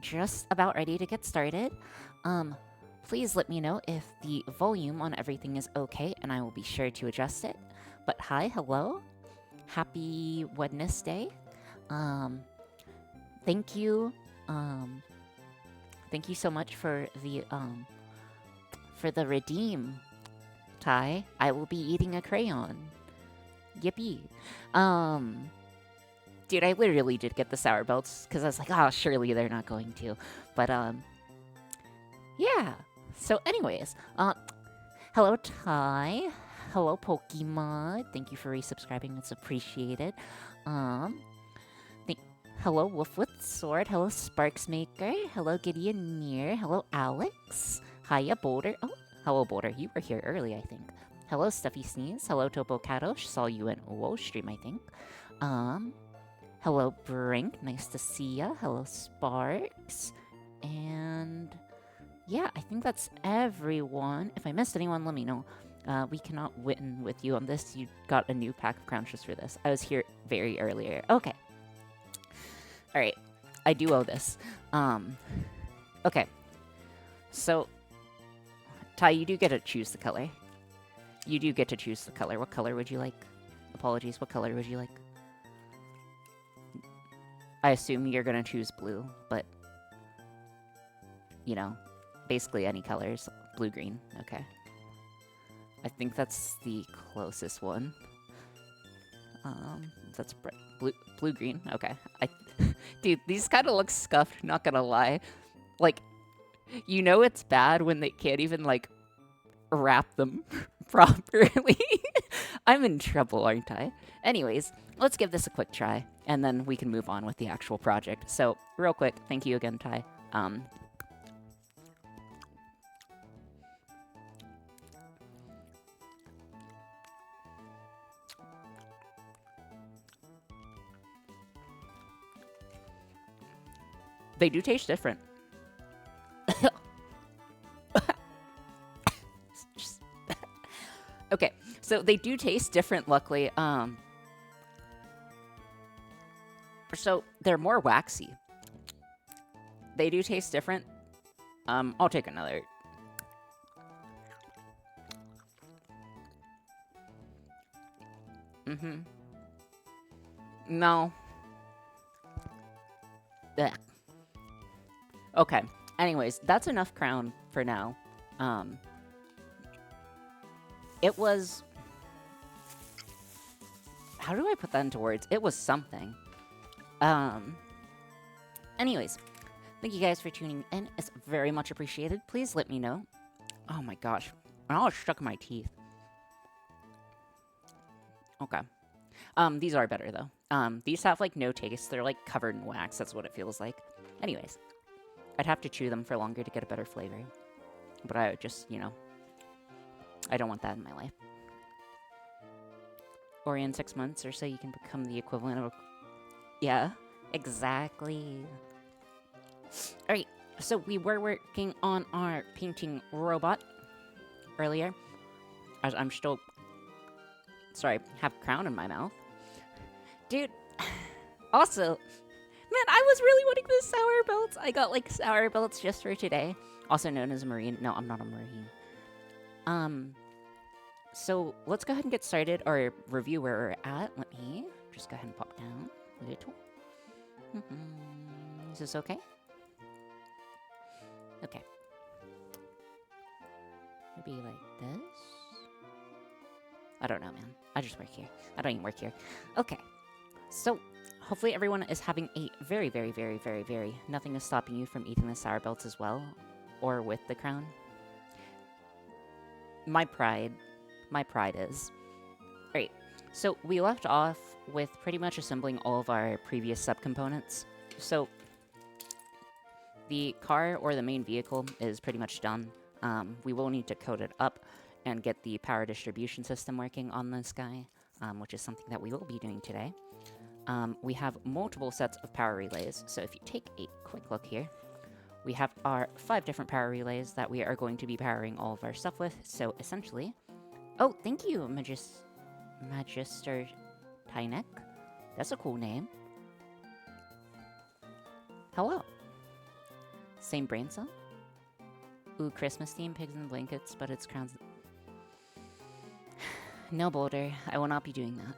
just about ready to get started. Um, Please let me know if the volume on everything is okay, and I will be sure to adjust it. But hi, hello, happy Wednesday. Um, thank you, um, thank you so much for the redeem, Ty. I will be eating a crayon. Yippee. Um, Dude, I literally did get the sour belts because I was like, oh, surely they're not going to. But yeah. So, anyways, hello Ty, hello Pokemon. Thank you for resubscribing. It's appreciated. Um, th- hello Wolf with Sword. Hello Sparks Maker. Hello Gideon Near. Hello Alex. Hiya Boulder. Oh, hello Boulder. You were here early, I think. Hello Stuffy Sneeze. Hello Topo Kadosh. Saw you in WoW stream, I think. Um, Hello, Brink. Nice to see ya. Hello, Sparks. And yeah, I think that's everyone. If I missed anyone, let me know. We cannot win with you on this. You got a new pack of crowns just for this. I was here very earlier. Okay. All right. I do owe this. Okay. So, Ty, you do get to choose the color. You do get to choose the color. What color would you like? Apologies. What color would you like? I assume you're gonna choose blue, but you know, basically any colors. Blue, green. Okay. I think that's the closest one. That's blue, green. Okay. Dude, these kind of look scuffed. Not gonna lie. Like, you know, it's bad when they can't even like wrap them properly. I'm in trouble, aren't I? Anyways, let's give this a quick try, and then we can move on with the actual project. So, real quick, thank you again, Ty. They do taste different. Okay, so they do taste different, luckily. So they're more waxy. They do taste different. I'll take another. Mm-hmm. No. Ugh. Okay. Anyways, that's enough crown for now. Um, it was. How do I put that into words? It was something. Um. Anyways, thank you guys for tuning in. It's very much appreciated. Please let me know. Oh my gosh, I almost stuck in my teeth. Okay. These are better though. These have like no taste. They're like covered in wax. That's what it feels like. Anyways, I'd have to chew them for longer to get a better flavor. But I would just, I don't want that in my life. Or in 6 months or so, you can become the equivalent of a... Yeah, exactly. Alright, so we were working on our painting robot earlier. As I'm still... Sorry, have crown in my mouth. Dude, also, man, I was really wanting the sour belts. I got, like, sour belts just for today. Also known as a Marine. No, I'm not a Marine. So let's go ahead and get started or review where we're at. Let me just go ahead and pop down a little. Is this okay? Okay. Maybe like this? I don't know, man. I just work here. I don't even work here. Okay. So, hopefully everyone is having a very, very, very, very, very... Nothing is stopping you from eating the sour belts as well. Or with the crown. My pride is. Alright, so we left off with pretty much assembling all of our previous subcomponents. So, the car or the main vehicle is pretty much done. We will need to code it up and get the power distribution system working on this guy, which is something that we will be doing today. We have multiple sets of power relays, so if you take a quick look here, we have our 5 different power relays that we are going to be powering all of our stuff with, so essentially... Oh, thank you, Magister Tynek. That's a cool name. Hello. Same brain cell? Ooh, Christmas theme, pigs and blankets, but it's crowns. No, Boulder. I will not be doing that.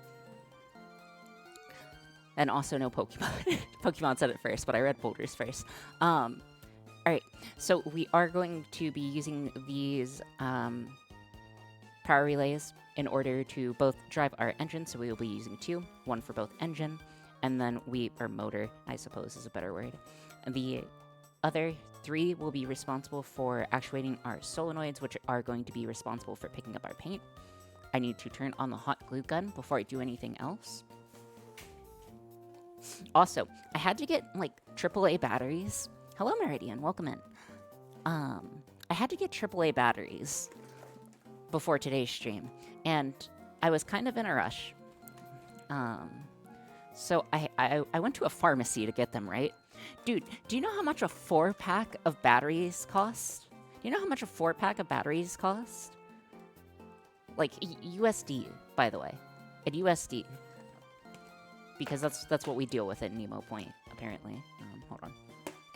And also no Pokemon. Pokemon said it first, but I read Boulder's first. Alright, so we are going to be using these power relays in order to both drive our engine, so we will be using 2, 1 for both engine, and then or motor, I suppose is a better word. And the other 3 will be responsible for actuating our solenoids, which are going to be responsible for picking up our paint. I need to turn on the hot glue gun before I do anything else. Also, I had to get, like, AAA batteries. Hello, Meridian. Welcome in. I had to get AAA batteries before today's stream, and I was kind of in a rush. So I went to a pharmacy to get them, right? Dude, do you know how much a 4-pack of batteries cost? Do you know how much a 4-pack of batteries cost? Like, USD, by the way. At USD. Because that's what we deal with at Nemo Point, apparently. Hold on.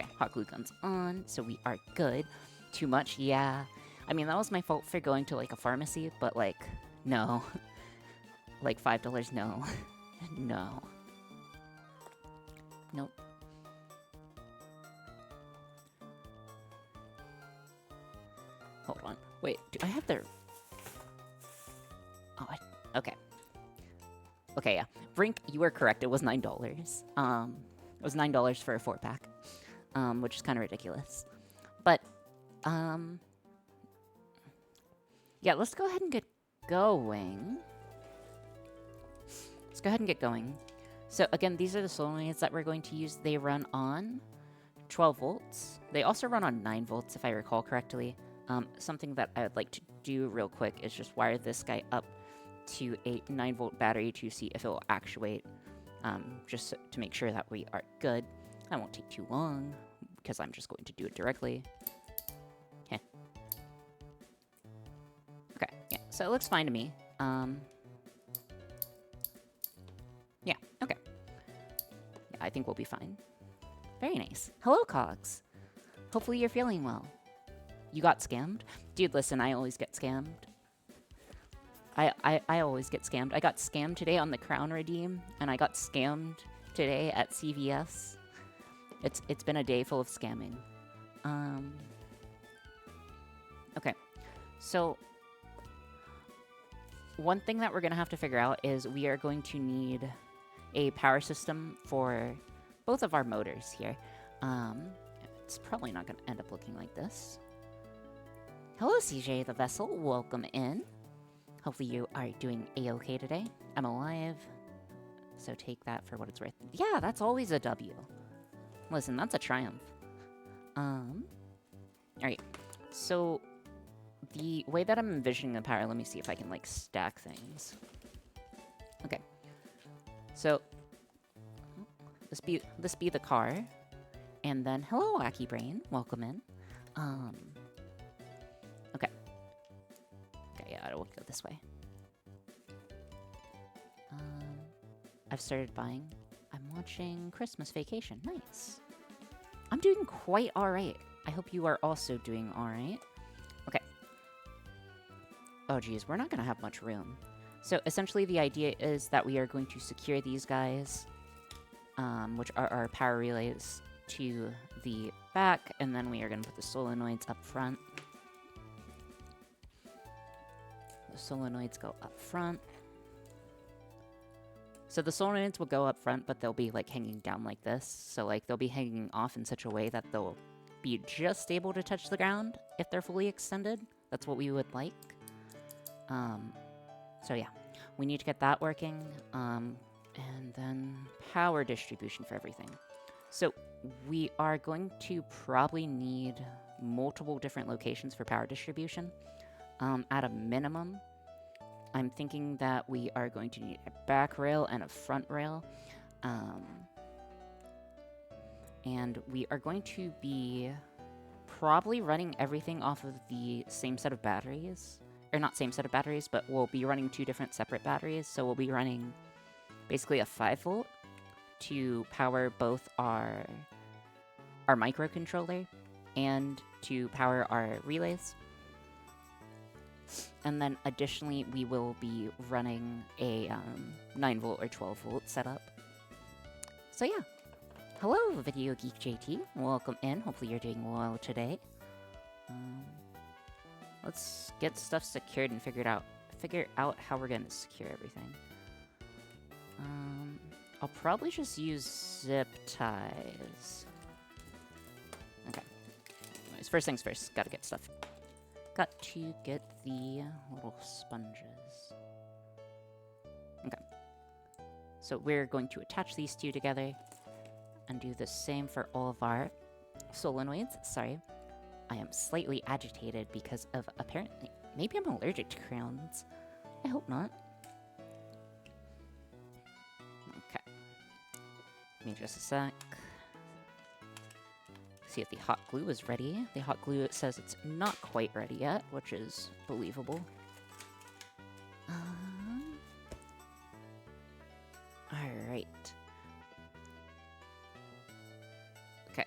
Okay, hot glue gun's on, so we are good. Too much? Yeah. I mean, that was my fault for going to, like, a pharmacy, but, like, no. Like, $5, no. No. Nope. Hold on. Wait, do I have their... Oh, okay. Okay, yeah. Brink, you were correct. It was $9. It was $9 for a 4-pack, which is kind of ridiculous. But, yeah, let's go ahead and get going. Let's go ahead and get going. So, again, these are the solenoids that we're going to use. They run on 12 volts. They also run on 9 volts, if I recall correctly. Something that I would like to do real quick is just wire this guy up to a 9-volt battery to see if it will actuate, just to make sure that we are good. That won't take too long, because I'm just going to do it directly. Okay. Okay, yeah, so it looks fine to me. Yeah, okay. Yeah, I think we'll be fine. Very nice. Hello, Cogs. Hopefully you're feeling well. You got scammed? Dude, listen, I always get scammed. I always get scammed. I got scammed today on the Crown Redeem, and I got scammed today at CVS. It's been a day full of scamming. Okay. So, one thing that we're going to have to figure out is we are going to need a power system for both of our motors here. It's probably not going to end up looking like this. Hello, CJ the Vessel. Welcome in. Hopefully you are doing a-okay today. I'm alive, so take that for what it's worth. Yeah, that's always a W. Listen, that's a triumph. Alright, so the way that I'm envisioning the power, let me see if I can, like, stack things. Okay. So, this be the car, and then, hello, Wacky Brain. Welcome in. Okay. Okay, yeah, I will go this way. I've started buying. I'm watching Christmas Vacation. Nice. I'm doing quite alright. I hope you are also doing alright. Okay. Oh, geez, we're not going to have much room. So, essentially, the idea is that we are going to secure these guys, which are our power relays, to the back, and then we are going to put the solenoids up front. The solenoids go up front. So the solenoids will go up front, but they'll be, like, hanging down like this. So, like, they'll be hanging off in such a way that they'll be just able to touch the ground if they're fully extended. That's what we would like. So, yeah. We need to get that working. And then power distribution for everything. So, we are going to probably need multiple different locations for power distribution. At a minimum, I'm thinking that we are going to need a back rail and a front rail. And we are going to be probably running everything off of the same set of batteries. Or not same set of batteries, but we'll be running 2 different separate batteries. So we'll be running basically a 5 volt to power both our microcontroller and to power our relays. And then additionally, we will be running a 9 volt or 12 volt setup. So yeah, hello Video Geek JT, welcome in, hopefully you're doing well today. Let's get stuff secured and figure out how we're gonna secure everything. I'll probably just use zip ties. Okay. Anyways, first things first, gotta get stuff. Got to get the little sponges. Okay. So we're going to attach these two together and do the same for all of our solenoids. Sorry, I am slightly agitated because of apparently, maybe I'm allergic to crayons. I hope not. Okay. Give me just a sec. See if the hot glue is ready. The hot glue, it says it's not quite ready yet, which is believable. Alright. Okay.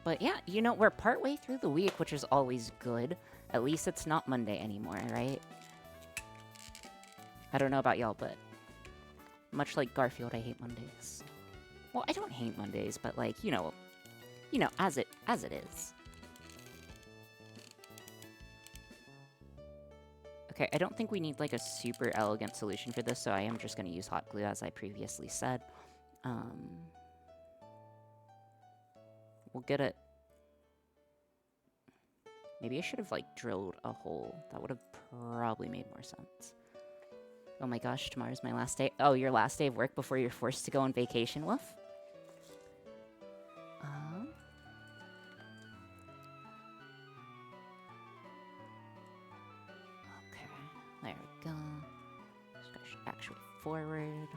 But yeah, you know, we're partway through the week, which is always good. At least it's not Monday anymore, right? I don't know about y'all, but much like Garfield, I hate Mondays. Well, I don't hate Mondays, but like, you know, as it is. Okay, I don't think we need like a super elegant solution for this, so I am just going to use hot glue as I previously said. We'll get it. Maybe I should have like drilled a hole. That would have probably made more sense. Oh my gosh, tomorrow's my last day. Oh, your last day of work before you're forced to go on vacation, Wolf? Okay, there we go. Just gotta actually forward.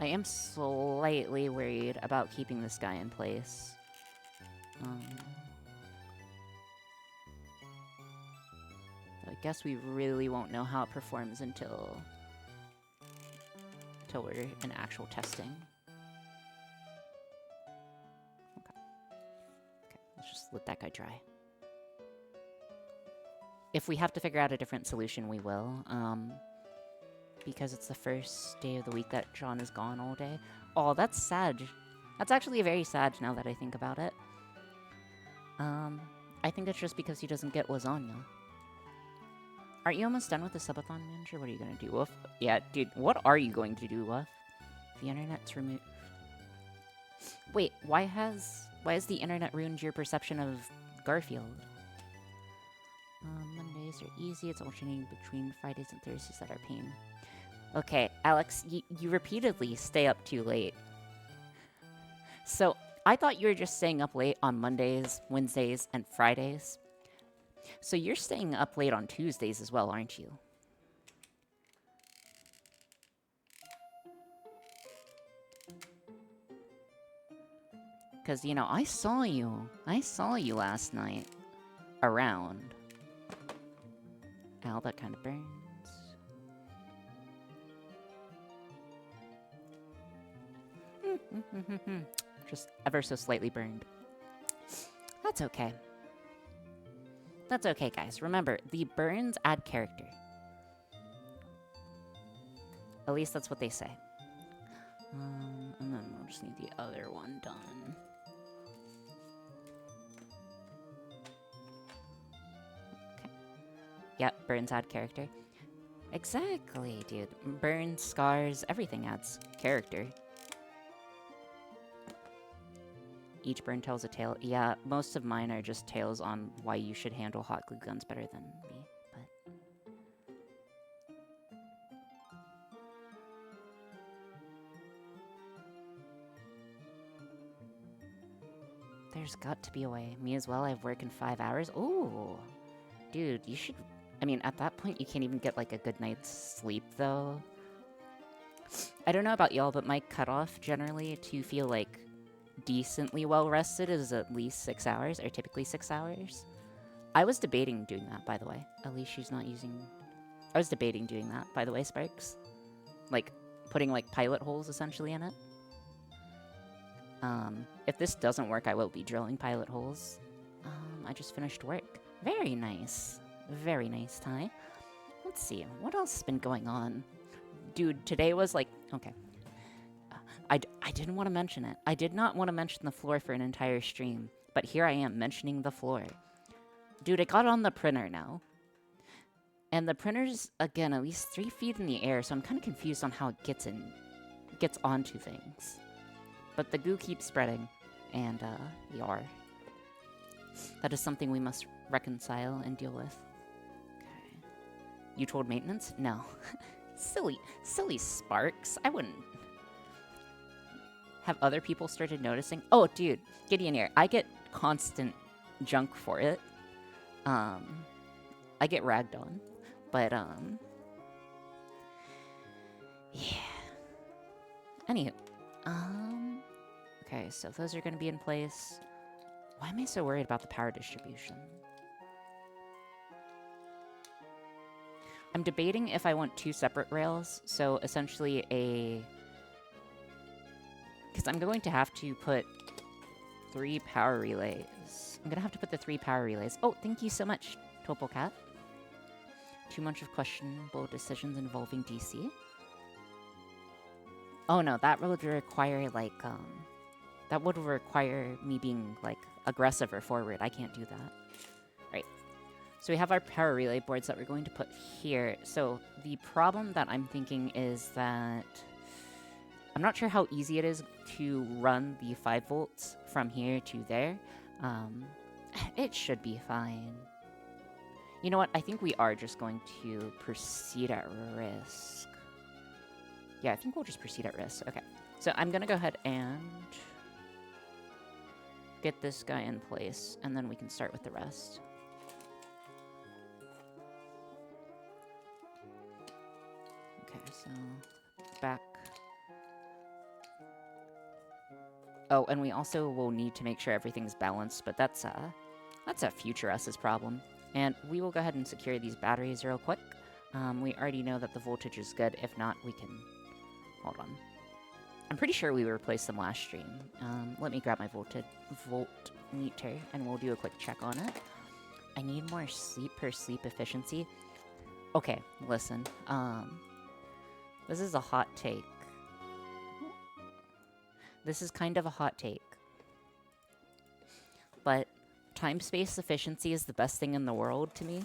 I am slightly worried about keeping this guy in place. I guess we really won't know how it performs until we're in actual testing. Okay. Okay, let's just let that guy dry. If we have to figure out a different solution, we will. Because it's the first day of the week that John is gone all day. Oh, that's sad. That's actually very sad now that I think about it. I think it's just because he doesn't get lasagna. Aren't you almost done with the subathon, manager? What are you gonna do, Woof? Yeah, dude, what are you going to do, Woof? The internet's removed. Wait, why has the internet ruined your perception of Garfield? Mondays are easy. It's alternating between Fridays and Thursdays that are pain. Okay, Alex, you repeatedly stay up too late. So, I thought you were just staying up late on Mondays, Wednesdays, and Fridays. So you're staying up late on Tuesdays as well, aren't you? Because, you know, I saw you last night around. Ow, that kind of burns. Just ever so slightly burned. That's okay. That's okay, guys. Remember, the burns add character. At least that's what they say. And then we'll just need the other one done. Okay. Yep, burns add character. Exactly, dude. Burns, scars, everything adds character. Each burn tells a tale. Yeah, most of mine are just tales on why you should handle hot glue guns better than me, but... There's got to be a way. Me as well, I have work in 5 hours. Ooh! Dude, you should... I mean, at that point, you can't even get, like, a good night's sleep, though. I don't know about y'all, but my cutoff, generally, to feel, like, decently well rested is at least 6 hours, or typically 6 hours. I was debating doing that, by the way. At least she's not using... I was debating doing that, by the way, Sparks. Like, putting, like, pilot holes, essentially, in it. If this doesn't work, I will be drilling pilot holes. I just finished work. Very nice. Very nice, Ty. Let's see, what else has been going on? Dude, today was like, okay. I didn't want to mention it. I did not want to mention the floor for an entire stream, but here I am mentioning the floor. Dude, it got on the printer now. And the printer's, again, at least 3 feet in the air, so I'm kind of confused on how it gets onto things. But the goo keeps spreading, and, yar. That is something we must reconcile and deal with. Okay. You told maintenance? No. Silly Sparks. I wouldn't. Have other people started noticing? Oh, dude, Gideon here. I get constant junk for it. I get ragged on. But, yeah. Anywho. Okay, so those are going to be in place. Why am I so worried about the power distribution? I'm debating if I want 2 separate rails. So, essentially because I'm going to have to put 3 power relays. I'm going to have to put the 3 power relays. Oh, thank you so much, Topocat. Too much of questionable decisions involving DC. Oh no, that would require, like, that would require me being, like, aggressive or forward. I can't do that. Right. So we have our power relay boards that we're going to put here. So the problem that I'm thinking is that I'm not sure how easy it is to run the 5 volts from here to there. It should be fine. You know what? I think we are just going to proceed at risk. Yeah, I think we'll just proceed at risk. Okay. So I'm going to go ahead and get this guy in place, and then we can start with the rest. Okay, so back. Oh, and we also will need to make sure everything's balanced, but that's a future us's problem. And we will go ahead and secure these batteries real quick. We already know that the voltage is good. If not, we can... Hold on. I'm pretty sure we replaced them last stream. Let me grab my voltmeter, and we'll do a quick check on it. I need more sleep per sleep efficiency. Okay, listen. This is a hot take. This is kind of a hot take. But time-space efficiency is the best thing in the world to me.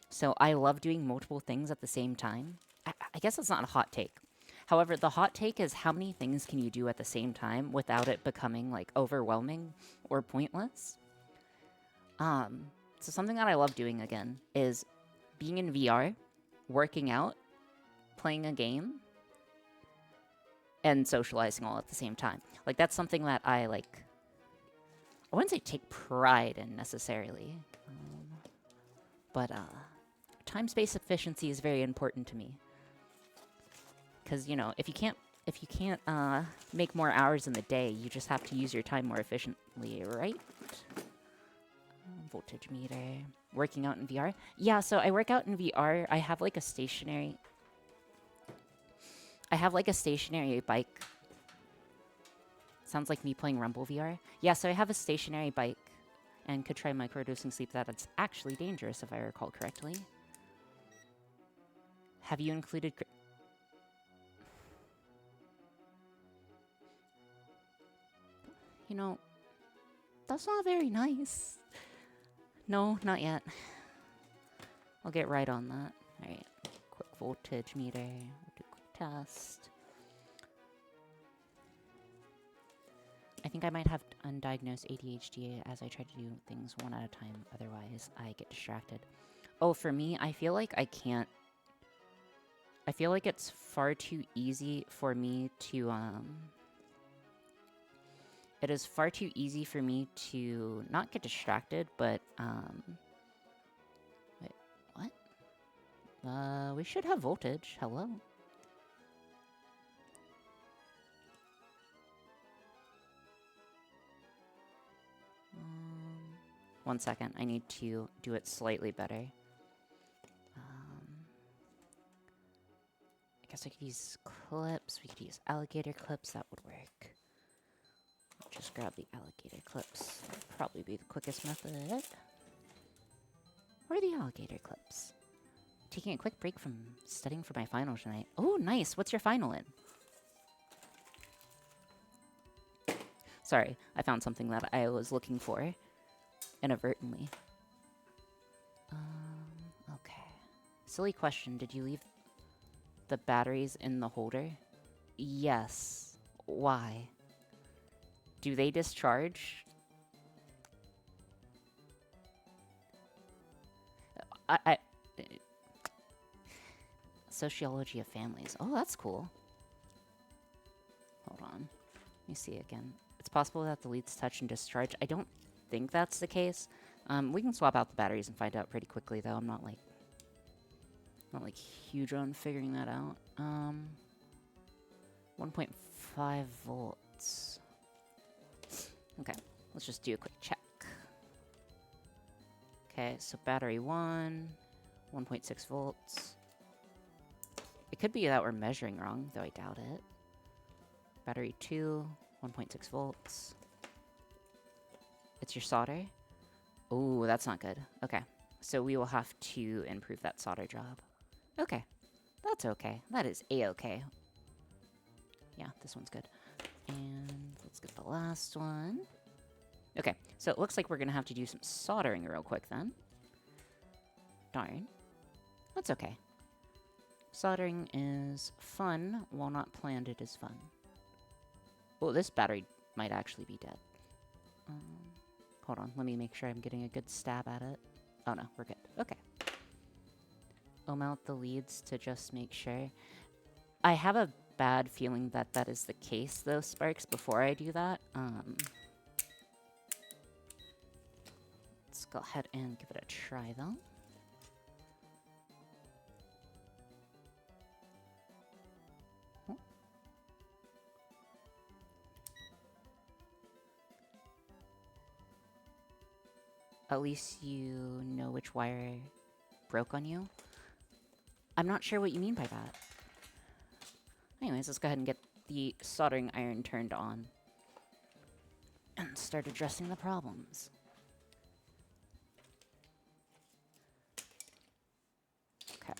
So I love doing multiple things at the same time. I guess it's not a hot take. However, the hot take is how many things can you do at the same time without it becoming, like, overwhelming or pointless? So something that I love doing, again, is being in VR, working out, playing a game, and socializing all at the same time. Like, that's something that I, like... I wouldn't say take pride in, necessarily. But time-space efficiency is very important to me. Because, you know, if you can't make more hours in the day, you just have to use your time more efficiently, right? Voltage meter. Working out in VR? Yeah, so I work out in VR. I have, like, a stationary bike. Sounds like me playing Rumble VR. Yeah, so I have a stationary bike and could try microdosing sleep. That's actually dangerous, if I recall correctly. Have you included... You know, that's not very nice. No, not yet. I'll get right on that. Alright, quick voltage meter. We'll do a quick test. I think I might have undiagnosed ADHD as I try to do things one at a time. Otherwise, I get distracted. Oh, for me, I feel like I can't... I feel like it's far too easy for me to, It is far too easy for me to not get distracted, but, Wait, what? We should have voltage. Hello? One second. I need to do it slightly better. guess I could use clips. We could use alligator clips. That would work. Just grab the alligator clips. That'd probably be the quickest method. Where are the alligator clips? Taking a quick break from studying for my final tonight. Oh, nice. What's your final in? Sorry, I found something that I was looking for inadvertently. Okay. Silly question. Did you leave the batteries in the holder? Yes. Why? Do they discharge? I Sociology of families. Oh, that's cool. Hold on. Let me see again. It's possible that the leads touch and discharge. I don't think that's the case. We can swap out the batteries and find out pretty quickly, though. I'm not like huge on figuring that out. 1.5 volts. Okay, let's just do a quick check. Okay, so battery 1, 1.6 volts. It could be that we're measuring wrong, though I doubt it. Battery 2, 1.6 volts. It's your solder? Oh, that's not good. Okay, so we will have to improve that solder job. Okay, that's okay. That is a-okay. Yeah, this one's good. And let's get the last one. Okay, so it looks like we're going to have to do some soldering real quick then. Darn. That's okay. Soldering is fun, while not planned it is fun. Oh, this battery might actually be dead. Hold on, let me make sure I'm getting a good stab at it. Oh no, we're good. Okay. I'll mount the leads to just make sure. I have a bad feeling that that is the case, though, Sparks, before I do that. Let's go ahead and give it a try, though. At least you know which wire broke on you. I'm not sure what you mean by that. Anyways, let's go ahead and get the soldering iron turned on and start addressing the problems. Okay.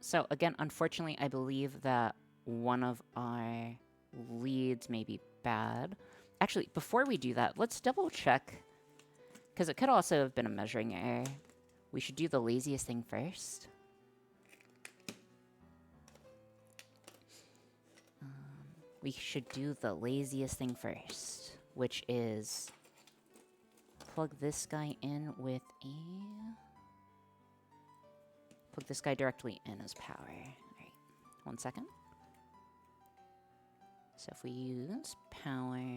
So again, unfortunately, I believe that one of our leads may be bad. Actually, before we do that, let's double check, because it could also have been a measuring error. We should do the laziest thing first. We should do the laziest thing first, which is plug this guy in with a... Plug this guy directly in as power. Alright, 1 second. So if we use power,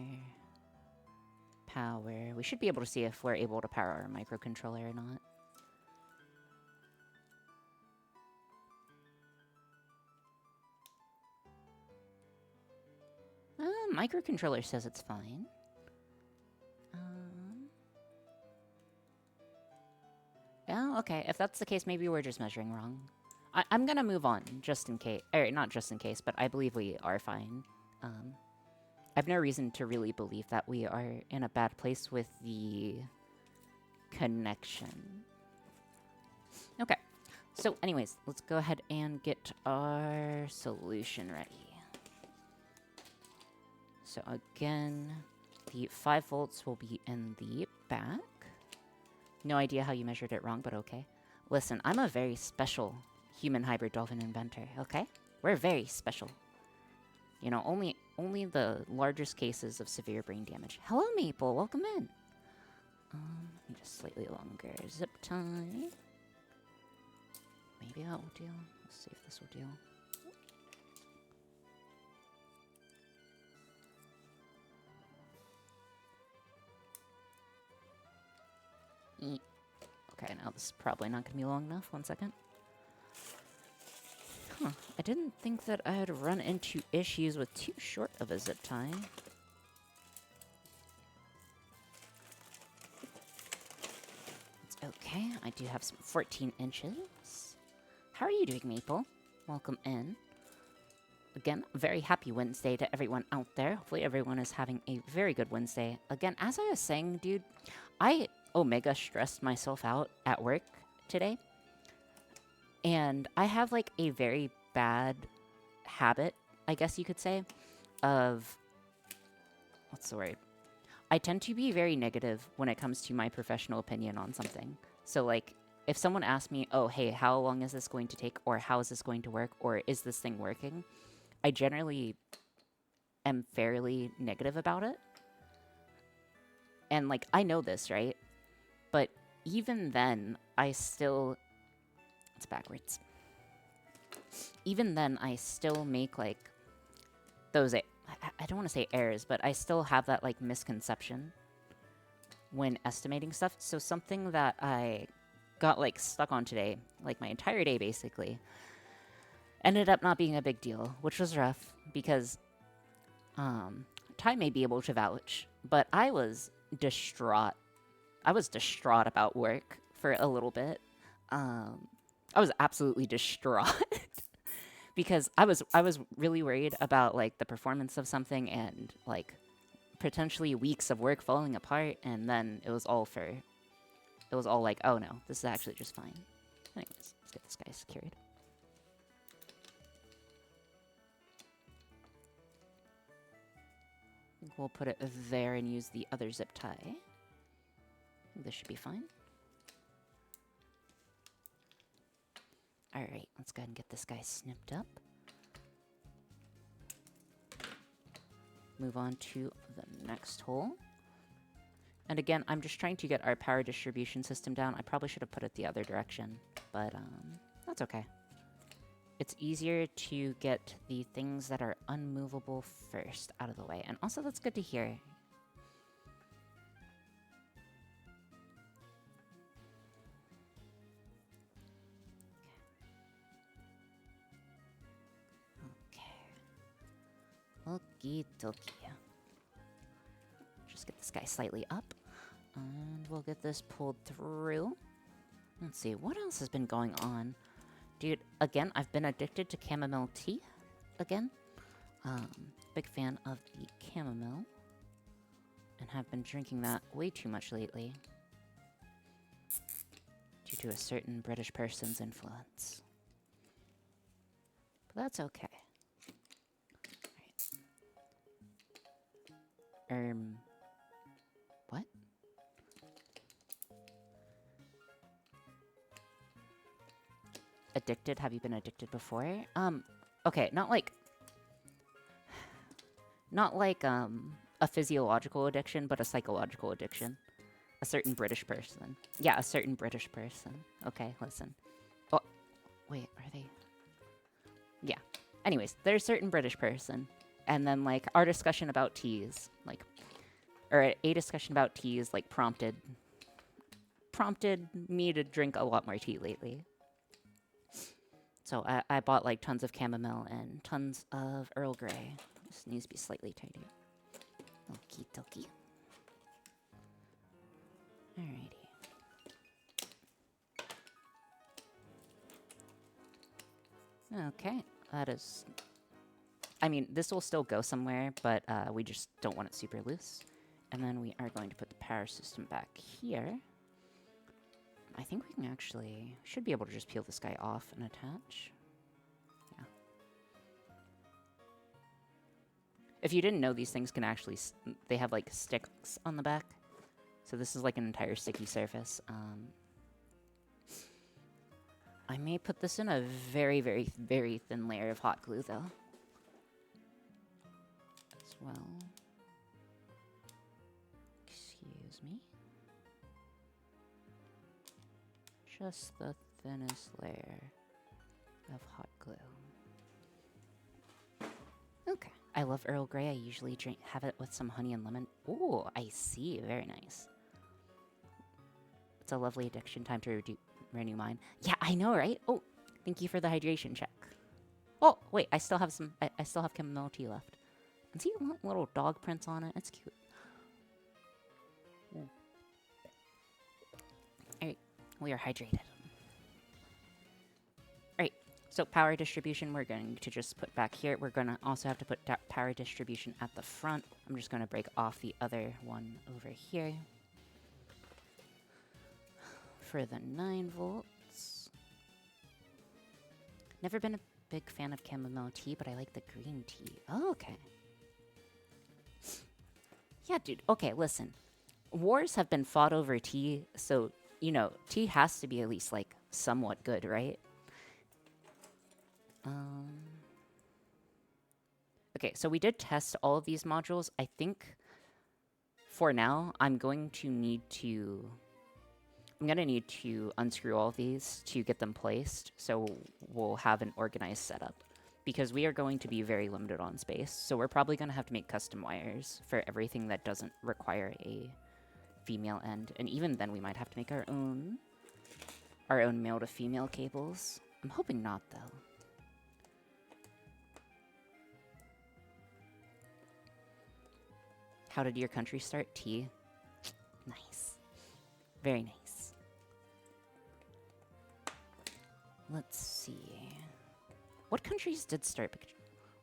we should be able to see if we're able to power our microcontroller or not. Microcontroller says it's fine. Yeah, okay. If that's the case, maybe we're just measuring wrong. I'm gonna move on, just in case. Or, not just in case, but I believe we are fine. I have no reason to really believe that we are in a bad place with the connection. Okay. So, anyways, let's go ahead and get our solution ready. So, again, the 5 volts will be in the back. No idea how you measured it wrong, but okay. Listen, I'm a very special human hybrid dolphin inventor, okay? We're very special. You know, only the largest cases of severe brain damage. Hello, Maple. Welcome in. Let me just slightly longer zip tie. Maybe that will do. Let's see if this will do. Okay, now this is probably not going to be long enough. 1 second. Huh. I didn't think that I would run into issues with too short of a zip tie. Let's Okay, I do have some 14 inches. How are you doing, Maple? Welcome in. Again, a very happy Wednesday to everyone out there. Hopefully everyone is having a very good Wednesday. Again, as I was saying, dude, I omega stressed myself out at work today. And I have like a very bad habit, I guess you could say, of, what's the word? I tend to be very negative when it comes to my professional opinion on something. So like, if someone asks me, oh, hey, how long is this going to take? Or how is this going to work? Or is this thing working? I generally am fairly negative about it. And, like, I know this, right? But even then, I still... It's backwards. Even then, I still make, like, those... I don't want to say errors, but I still have that, like, misconception when estimating stuff. So something that I got, like, stuck on today, like, my entire day, basically, ended up not being a big deal, which was rough, because, Ty may be able to vouch, but I was distraught. I was distraught about work for a little bit. I was absolutely distraught because I was really worried about, like, the performance of something and, like, potentially weeks of work falling apart, and then it was all like, oh no, this is actually just fine. Anyways, let's get this guy secured. I think we'll put it there and use the other zip tie. This should be fine. Alright, let's go ahead and get this guy snipped up. Move on to the next hole. And again, I'm just trying to get our power distribution system down. I probably should have put it the other direction, but that's okay. It's easier to get the things that are unmovable first out of the way. And also, that's good to hear. Okie dokie. Just get this guy slightly up. And we'll get this pulled through. Let's see, what else has been going on? Dude, again, I've been addicted to chamomile tea. Again. Big fan of the chamomile. And have been drinking that way too much lately. Due to a certain British person's influence. But that's okay. What? Addicted? Have you been addicted before? Okay, not like, a physiological addiction, but a psychological addiction. A certain British person. Yeah, a certain British person. Okay, listen. Oh, wait, are they? Yeah. Anyways, there's a certain British person. And then, like, our discussion about teas, like, or a discussion about teas, like, prompted me to drink a lot more tea lately. So I bought, like, tons of chamomile and tons of Earl Grey. This needs to be slightly tighter. Okie dokie. Alrighty. Okay, that is... I mean, this will still go somewhere, but we just don't want it super loose. And then we are going to put the power system back here. I think we can actually... should be able to just peel this guy off and attach. Yeah. If you didn't know, these things can actually... they have, like, sticks on the back. So this is, like, an entire sticky surface. I may put this in a very, very, very thin layer of hot glue, though. As well. Excuse me. Just the thinnest layer of hot glue. Okay. I love Earl Grey. I usually have it with some honey and lemon. Ooh, I see. Very nice. It's a lovely addiction. Time to renew mine. Yeah, I know, right? Oh, thank you for the hydration check. Oh, wait. I still have some... I still have chamomile tea left. And see little dog prints on it? It's cute. Alright, We are hydrated. Right. So power distribution, we're going to just put back here. We're going to also have to put power distribution at the front. I'm just going to break off the other one over here for the 9 volts. Never been a big fan of chamomile tea, but I like the green tea. Oh, okay. Yeah, dude. Okay, listen. Wars have been fought over tea, so, you know, tea has to be at least, like, somewhat good, right? Okay, so we did test all of these modules. I think for now, I'm going to need to unscrew all of these to get them placed, so we'll have an organized setup. Because we are going to be very limited on space, so we're probably going to have to make custom wires for everything that doesn't require a female end. And even then, we might have to make our own male to female cables. I'm hoping not, though. How did your country start? Tea. Nice. Very nice. Let's see. What countries did start?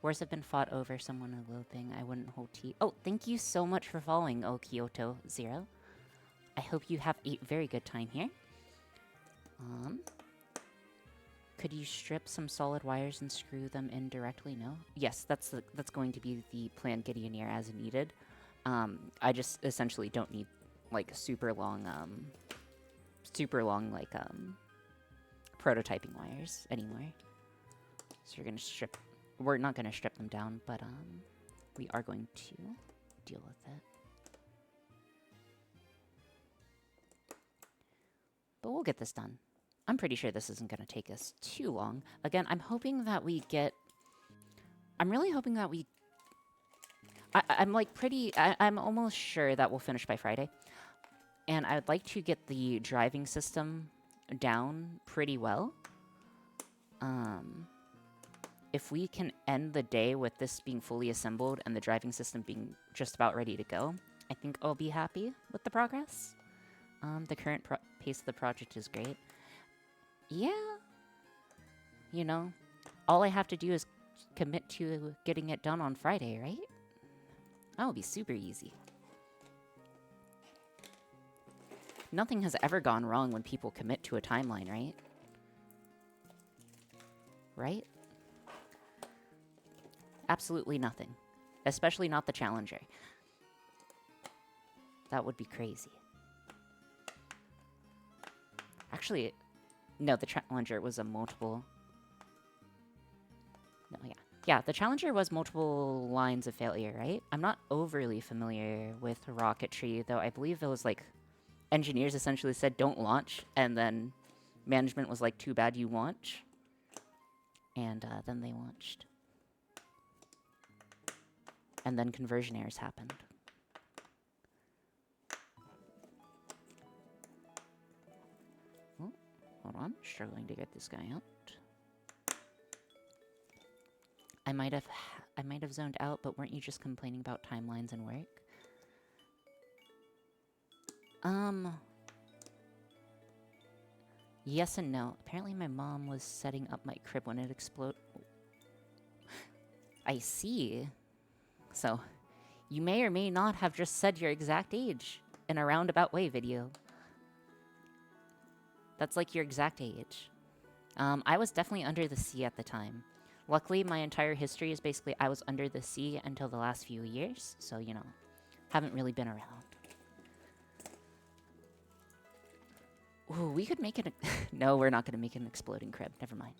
Wars have been fought over someone eloping. I wouldn't hold tea. Oh, thank you so much for following, oh Kyoto Zero. I hope you have a very good time here. Could you strip some solid wires and screw them in directly? No? Yes, that's going to be the plan Gideoneer as needed. I just essentially don't need, like, super long, like, prototyping wires anymore. So we're not gonna strip them down, but, we are going to deal with it. But we'll get this done. I'm pretty sure this isn't gonna take us too long. Again, I'm hoping that we get... I'm really hoping that we... I'm almost sure that we'll finish by Friday. And I would like to get the driving system down pretty well. If we can end the day with this being fully assembled and the driving system being just about ready to go, I think I'll be happy with the progress. The current pace of the project is great. Yeah. You know, all I have to do is commit to getting it done on Friday, right? That would be super easy. Nothing has ever gone wrong when people commit to a timeline, right? Right? Absolutely nothing. Especially not the Challenger. That would be crazy. Actually, no, the Challenger was a multiple... No, yeah. Yeah, the Challenger was multiple lines of failure, right? I'm not overly familiar with rocketry, though I believe it was like... Engineers essentially said, don't launch, and then management was like, too bad you launch. And then they launched. And then conversion errors happened. Oh, hold on, struggling to get this guy out. I might have zoned out, but weren't you just complaining about timelines and work? Yes and no. Apparently my mom was setting up my crib when it exploded. I see. So, you may or may not have just said your exact age in a roundabout way video. That's like your exact age. I was definitely under the sea at the time. Luckily, my entire history is basically I was under the sea until the last few years. So, you know, haven't really been around. Ooh, we could make it... No, we're not going to make an exploding crib. Never mind.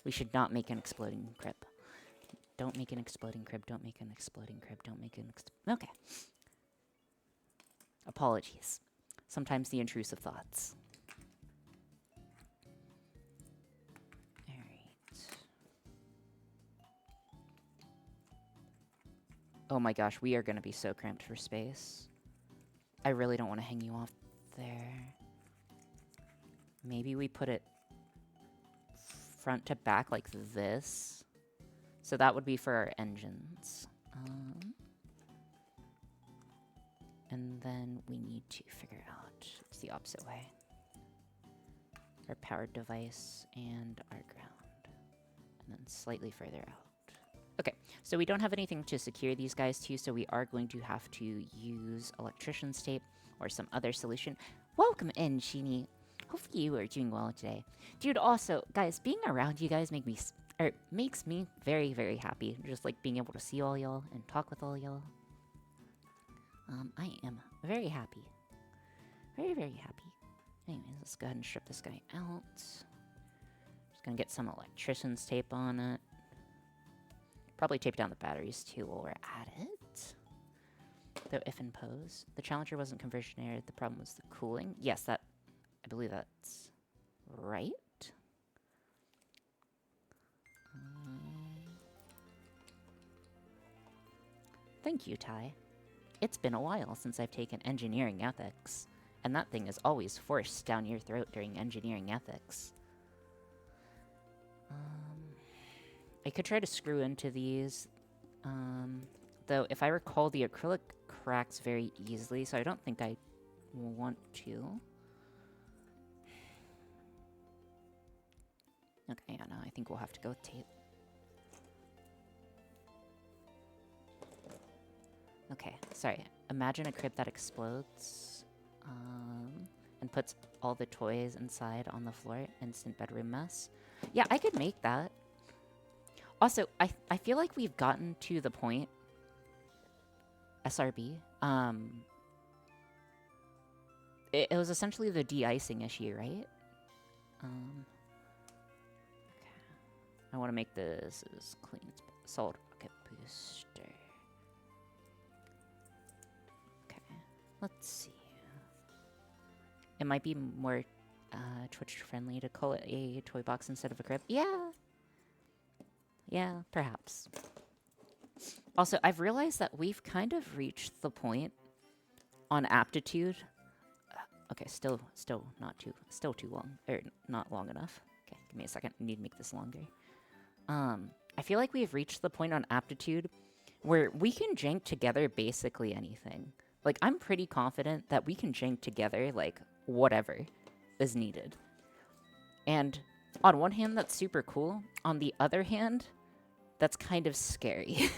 We should not make an exploding crib. Don't make an exploding crib. Don't make an exploding crib. Don't make an... Okay. Apologies. Sometimes the intrusive thoughts. Alright. Oh my gosh, we are going to be so cramped for space. I really don't want to hang you off there. Maybe we put it front to back like this. So that would be for our engines. And then we need to figure out it's the opposite way. our power device and our ground. And then slightly further out. Okay, so we don't have anything to secure these guys to, so we are going to have to use electrician's tape or some other solution. Welcome in, Sheeny. Hopefully you are doing well today. Dude, also, guys, being around you guys makes me very, very happy. Just like being able to see all y'all and talk with all y'all. I am very happy. Very, very happy. Anyways, let's go ahead and strip this guy out. Just gonna get some electrician's tape on it. Probably tape down the batteries too while we're at it. Though if in pose. The Challenger wasn't conversion air, the problem was the cooling. Yes, I believe that's right. Thank you, Ty. It's been a while since I've taken engineering ethics, and that thing is always forced down your throat during engineering ethics. I could try to screw into these, though if I recall, the acrylic cracks very easily, so I don't think I want to. Okay, yeah, no, I think we'll have to go with tape. Okay, sorry. Imagine a crib that explodes, and puts all the toys inside on the floor. Instant bedroom mess. Yeah, I could make that. Also, I feel like we've gotten to the point, SRB, it was essentially the de-icing issue, right? Okay. I want to make this as clean as solid rocket booster. Okay, let's see. It might be more Twitch friendly to call it a toy box instead of a crib. Yeah. Yeah, perhaps. Also, I've realized that we've kind of reached the point on aptitude. Okay, still still too long, or not long enough. Okay, give me a second. I need to make this longer. I feel like we've reached the point on aptitude where we can jank together basically anything. Like, I'm pretty confident that we can jank together, like, whatever is needed. And on one hand, that's super cool. On the other hand, that's kind of scary.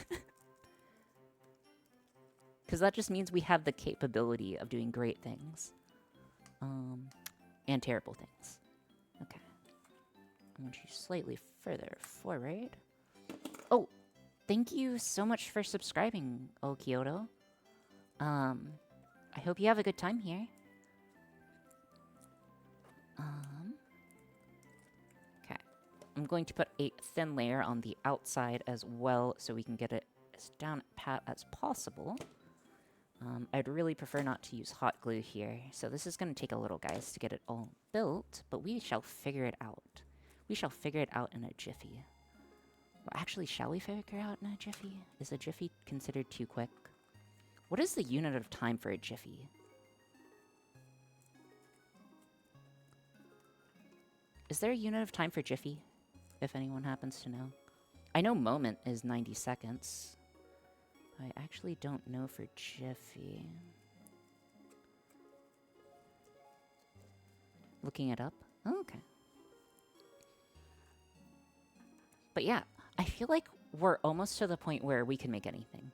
Because that just means we have the capability of doing great things. And terrible things. Okay. I want you slightly further forward. Oh, thank you so much for subscribing, Oh Kyoto. I hope you have a good time here. Okay. I'm going to put a thin layer on the outside as well so we can get it as down pat as possible. I'd really prefer not to use hot glue here, so this is going to take a little, guys, to get it all built, but we shall figure it out. We shall figure it out in a jiffy. Well, actually, shall we figure it out in a jiffy? Is a jiffy considered too quick? What is the unit of time for a jiffy? Is there a unit of time for jiffy, if anyone happens to know? I know moment is 90 seconds. I actually don't know for jiffy. Looking it up? Oh, okay. But yeah, I feel like we're almost to the point where we can make anything.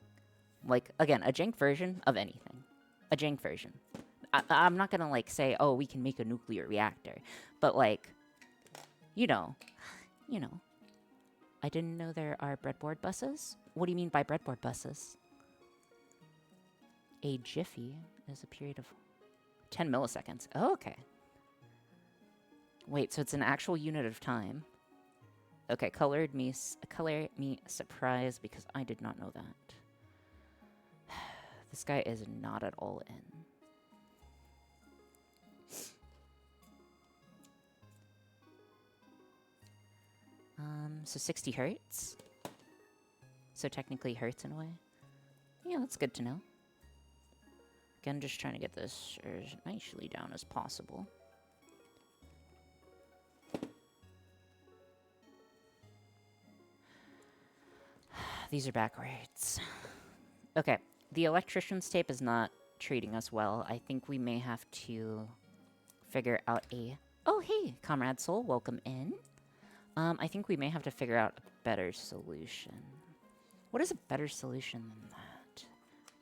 Like, again, a jank version of anything. A jank version. I'm not gonna, like, say, oh, we can make a nuclear reactor. But, like, you know. I didn't know there are breadboard buses. What do you mean by breadboard buses? A jiffy is a period of 10 milliseconds. Oh, okay. Wait, so it's an actual unit of time. Okay, color me surprised because I did not know that. This guy is not at all in. So 60 hertz. So technically hertz in a way. Yeah, that's good to know. Again, just trying to get this as nicely down as possible. These are backwards. Okay, the electrician's tape is not treating us well. I think we may have to figure out a... Oh, hey, Comrade Soul, welcome in. I think we may have to figure out a better solution. What is a better solution than that?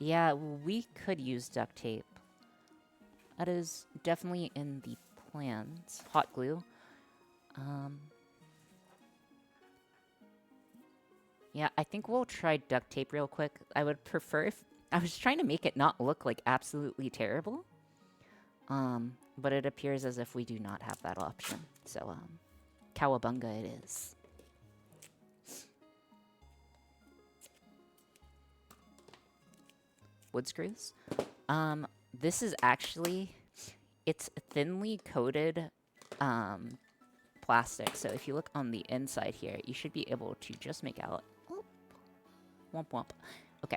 Yeah, we could use duct tape. That is definitely in the plans. Hot glue. Yeah, I think we'll try duct tape real quick. I would prefer if... I was trying to make it not look like absolutely terrible. But it appears as if we do not have that option. So, cowabunga it is. Wood screws. This is actually... It's thinly coated, plastic. So if you look on the inside here, you should be able to just make out... Womp womp. Okay.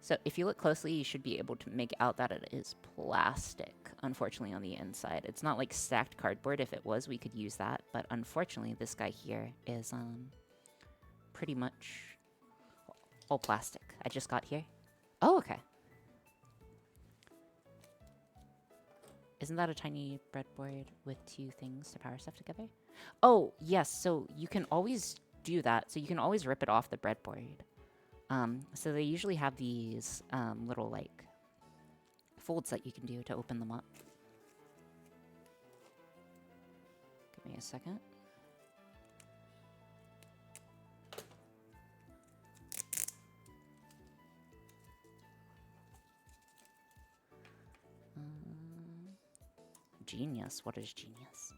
So if you look closely, you should be able to make out that it is plastic, unfortunately, on the inside. It's not like stacked cardboard. If it was, we could use that. But unfortunately, this guy here is pretty much all plastic. I just got here. Oh, okay. Isn't that a tiny breadboard with two things to power stuff together? Oh, yes. So you can always do that. So you can always rip it off the breadboard. So they usually have these little, like, folds that you can do to open them up. Give me a second. Genius. What is genius?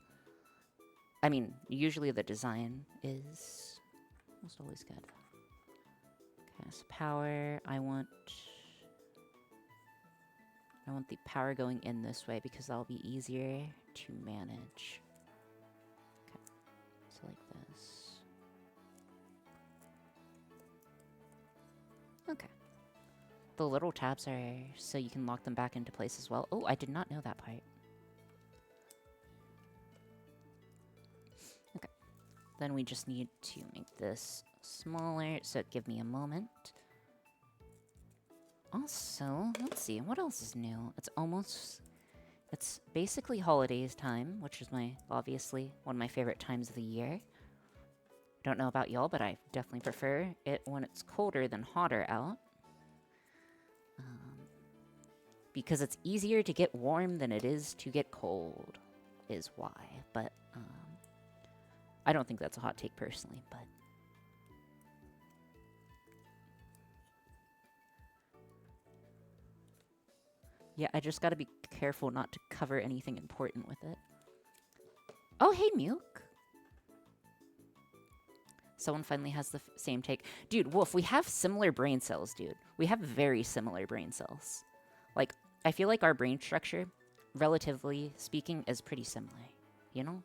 I mean, usually the design is almost always good. Okay, so power. I want the power going in this way because that'll be easier to manage. Okay, so like this. Okay. The little tabs are so you can lock them back into place as well. Oh, I did not know that part. Okay. Then we just need to make this smaller, so give me a moment. Also, let's see, what else is new? It's basically holidays time, which is obviously one of my favorite times of the year. Don't know about y'all, but I definitely prefer it when it's colder than hotter out. Because it's easier to get warm than it is to get cold, is why. But, I don't think that's a hot take personally, but... Yeah, I just gotta be careful not to cover anything important with it. Oh, hey, Muke! Someone finally has the same take. Dude, Wolf, we have similar brain cells, dude. We have very similar brain cells. Like, I feel like our brain structure, relatively speaking, is pretty similar. You know?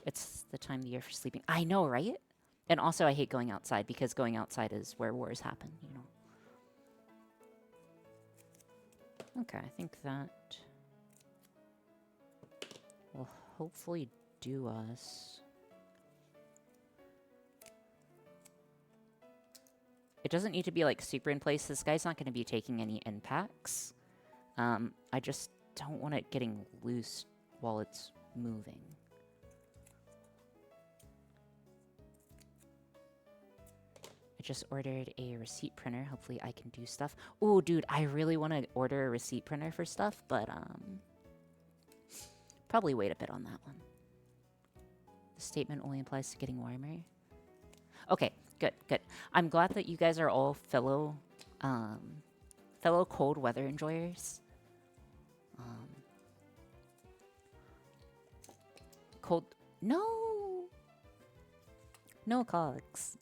It's the time of the year for sleeping. I know, right? And also, I hate going outside, because going outside is where wars happen, you know? Okay, I think that will hopefully do us. It doesn't need to be, like, super in place. This guy's not going to be taking any impacts. I just don't want it getting loose while it's moving. I just ordered a receipt printer. Hopefully I can do stuff. Oh, dude, I really want to order a receipt printer for stuff, but, probably wait a bit on that one. The statement only applies to getting warmer. Okay, good, good. I'm glad that you guys are all fellow cold weather enjoyers. Cold... No! No, Cogs.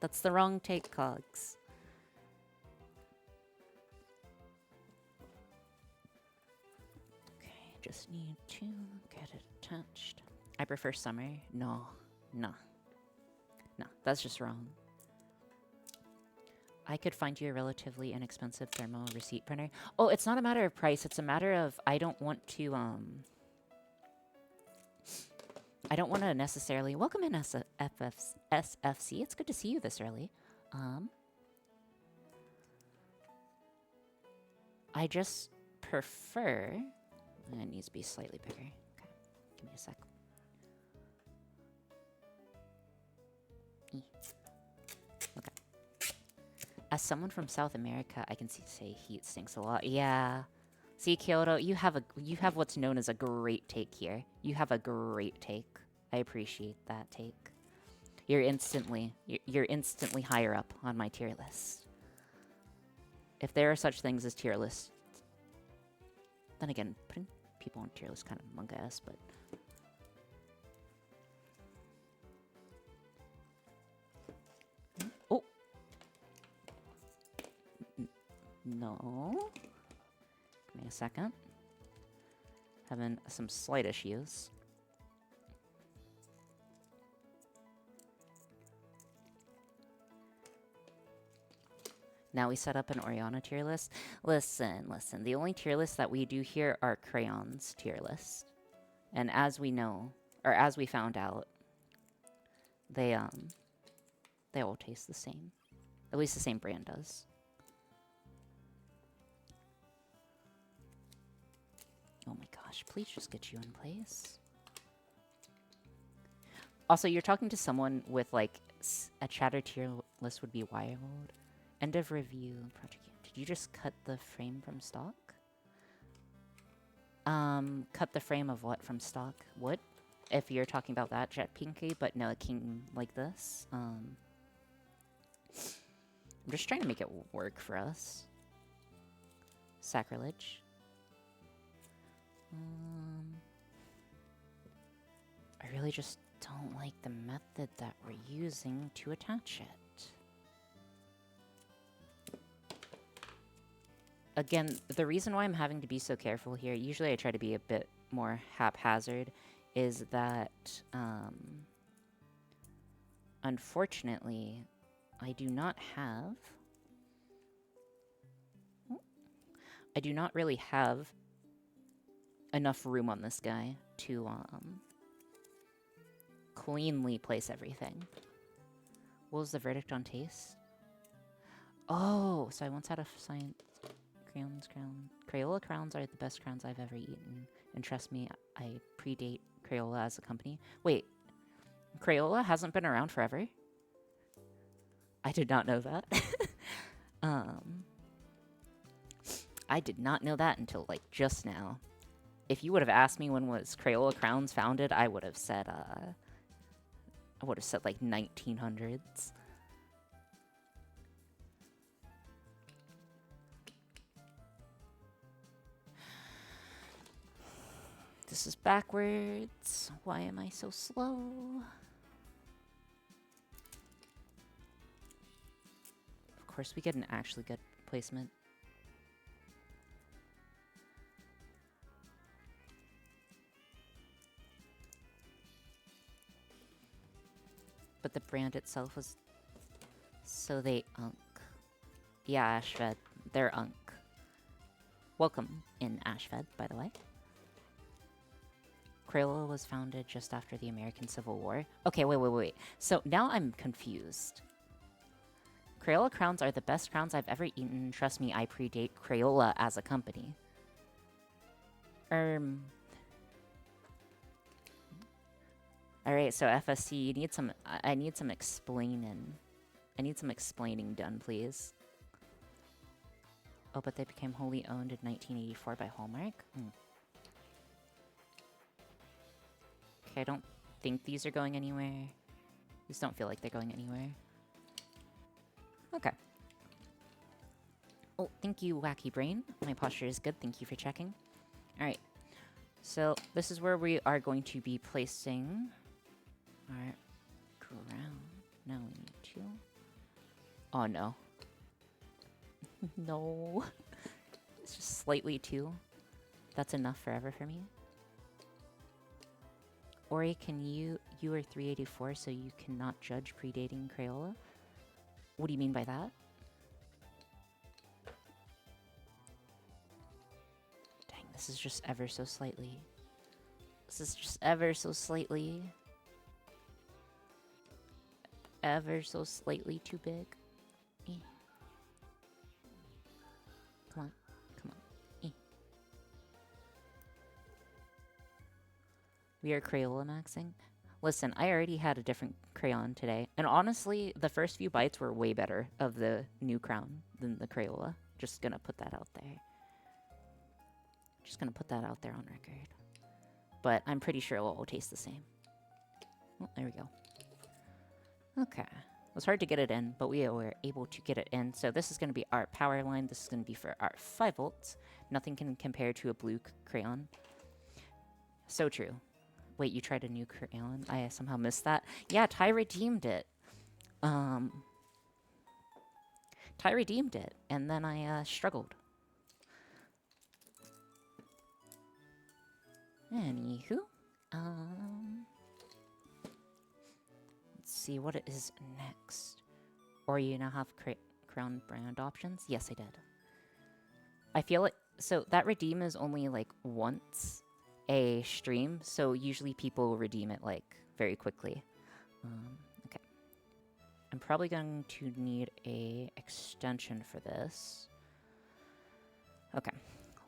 That's the wrong take, Cogs. Okay, just need to get it attached. I prefer summer. No, no. No, that's just wrong. I could find you a relatively inexpensive thermal receipt printer. Oh, it's not a matter of price. It's a matter of I don't want to, I don't want to necessarily... Welcome in, SFC. It's good to see you this early. I just prefer... It needs to be slightly bigger. Okay, give me a sec. Okay. As someone from South America, I can say heat stinks a lot. Yeah. See, Kyoto, you have what's known as a great take here. You have a great take. I appreciate that take. You're instantly higher up on my tier list. If there are such things as tier lists, then again, putting people on tier list kind of manga-esque, but oh no. Give me a second. Having some slight issues. Now we set up an Oriana tier list. Listen. The only tier lists that we do here are crayons tier list. And as we know, or as we found out, they all taste the same. At least the same brand does. Oh my gosh, please just get you in place. Also, you're talking to someone with like a chatter tier list would be wild. End of review. Project. Did you just cut the frame from stock? Cut the frame of what from stock? What? If you're talking about that, Jet Pinky, but no, it came like this. I'm just trying to make it work for us. Sacrilege. I really just don't like the method that we're using to attach it. Again, the reason why I'm having to be so careful here, usually I try to be a bit more haphazard, is that, unfortunately, I do not really have enough room on this guy to, cleanly place everything. What was the verdict on taste? Oh, so I once had a science... Crayola crowns are the best crowns I've ever eaten. And trust me, I predate Crayola as a company. Wait, Crayola hasn't been around forever? I did not know that. I did not know that until, like, just now. If you would have asked me when was Crayola crowns founded, I would have said, like, 1900s. This is backwards. Why am I so slow? Of course, we get an actually good placement. But the brand itself was... So they unk. Yeah, Ashfed. They're unk. Welcome in Ashfed, by the way. Crayola was founded just after the American Civil War. Okay, wait. So now I'm confused. Crayola crowns are the best crowns I've ever eaten. Trust me, I predate Crayola as a company. Alright, so FSC, you need some... I need some explaining. I need some explaining done, please. Oh, but they became wholly owned in 1984 by Hallmark? Okay, I don't think these are going anywhere. These don't feel like they're going anywhere. Okay. Oh, thank you, Wacky Brain. My posture is good. Thank you for checking. Alright. So, this is where we are going to be placing our crown. Now we need to... Oh, no. No. It's just slightly too. That's enough forever for me. Ori, can you are 384, so you cannot judge predating Crayola? What do you mean by that? Dang, this is just ever so slightly. This is just ever so slightly. Ever so slightly too big. Come on, come on. We are Crayola maxing. Listen, I already had a different crayon today. And honestly, the first few bites were way better of the new crown than the Crayola. Just gonna put that out there. Just gonna put that out there on record. But I'm pretty sure it will all taste the same. Oh, there we go. Okay. It was hard to get it in, but we were able to get it in. So this is going to be our power line. This is going to be for our 5 volts. Nothing can compare to a blue crayon. So true. Wait, you tried a new crayon? I somehow missed that. Yeah, Ty redeemed it. Ty redeemed it, and then I struggled. Anywho, let's see what it is next. Or you now have crown brand options? Yes, I did. I feel like so that redeem is only like once a stream, so usually people redeem it like very quickly. Okay. I'm probably going to need a extension for this. Okay.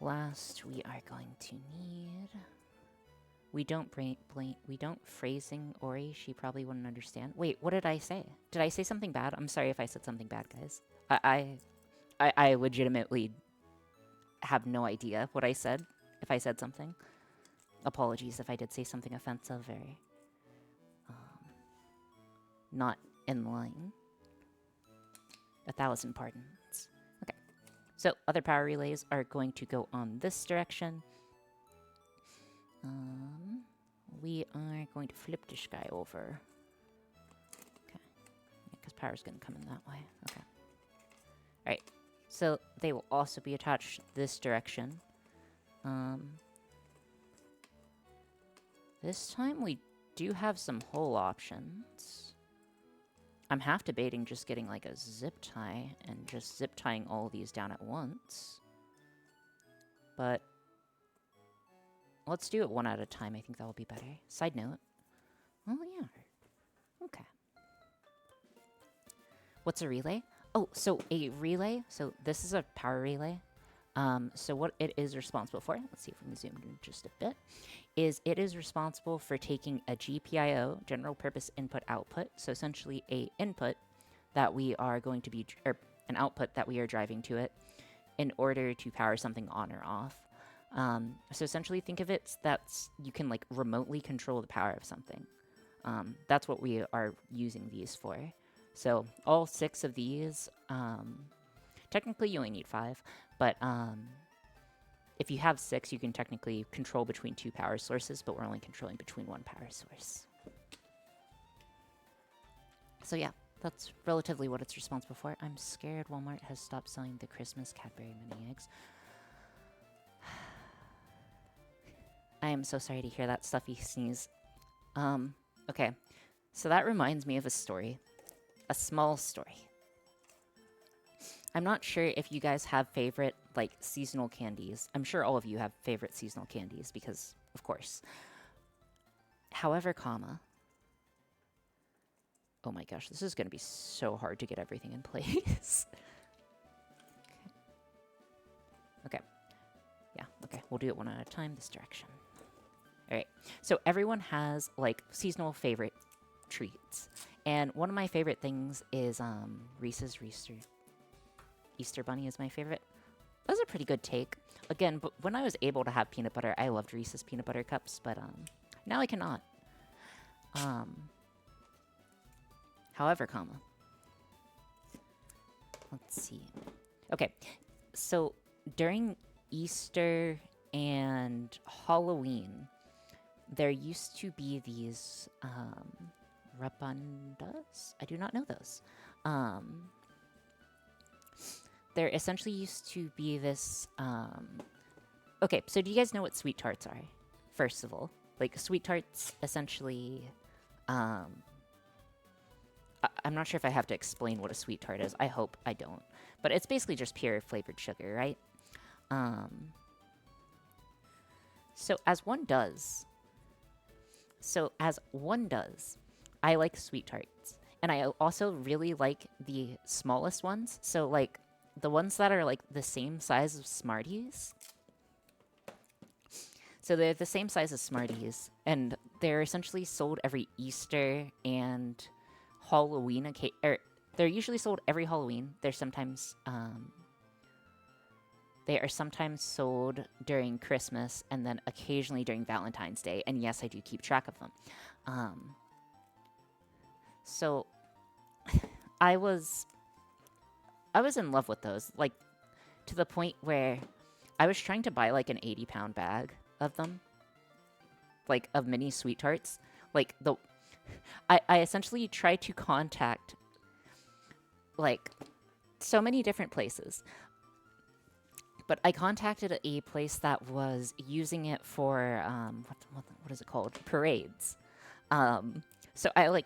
Last, we are going to need. We don't phrasing Ori. She probably wouldn't understand. Wait, what did I say? Did I say something bad? I'm sorry if I said something bad, guys. I legitimately have no idea what I said. If I said something. Apologies if I did say something offensive or not in line. 1,000 pardons. Okay. So other power relays are going to go on this direction. We are going to flip this guy over. Okay. Because power's going to come in that way. Okay. Alright. So they will also be attached this direction. This time we do have some hole options. I'm half debating just getting like a zip tie and just zip tying all these down at once. But let's do it one at a time. I think that will be better. Side note. Oh, yeah. Okay. What's a relay? Oh, so a relay. So this is a power relay. So what it is responsible for, let's see if we can zoom in just a bit, is it is responsible for taking a GPIO, general purpose input output, so essentially a input that we are going to be, or an output that we are driving to it in order to power something on or off. So essentially think of it that's, you can like remotely control the power of something. That's what we are using these for. So all 6 of these, technically you only need 5, but if you have 6, you can technically control between 2 power sources, but we're only controlling between 1 power source. So yeah, that's relatively what it's responsible for. I'm scared Walmart has stopped selling the Christmas Cadbury mini eggs. I am so sorry to hear that stuffy sneeze. Okay, so that reminds me of a story. A small story. I'm not sure if you guys have favorite, like, seasonal candies. I'm sure all of you have favorite seasonal candies, because, of course. However, comma. Oh my gosh, this is going to be so hard to get everything in place. Okay. Yeah, okay. We'll do it one at a time, this direction. Alright, so everyone has, like, seasonal favorite treats. And one of my favorite things is, Reese's Easter Bunny is my favorite. That's a pretty good take. Again, but when I was able to have peanut butter, I loved Reese's peanut butter cups, but now I cannot. However, comma. Let's see. Okay, so during Easter and Halloween, there used to be these rabandas. I do not know those. There essentially used to be this, okay, so do you guys know what sweet tarts are? First of all, like sweet tarts essentially, I'm not sure if I have to explain what a sweet tart is. I hope I don't. But it's basically just pure flavored sugar, right? So as one does, I like sweet tarts. And I also really like the smallest ones. So like the ones that are like the same size as Smarties. So they're the same size as Smarties, and they're essentially sold every Easter and Halloween. They're usually sold every Halloween. They are sometimes sold during Christmas and then occasionally during Valentine's Day. And yes, I do keep track of them. So I was in love with those, like to the point where I was trying to buy like an 80-pound bag of them, like of mini sweet tarts. I essentially tried to contact like so many different places. But I contacted a place that was using it for what is it called? Parades. So I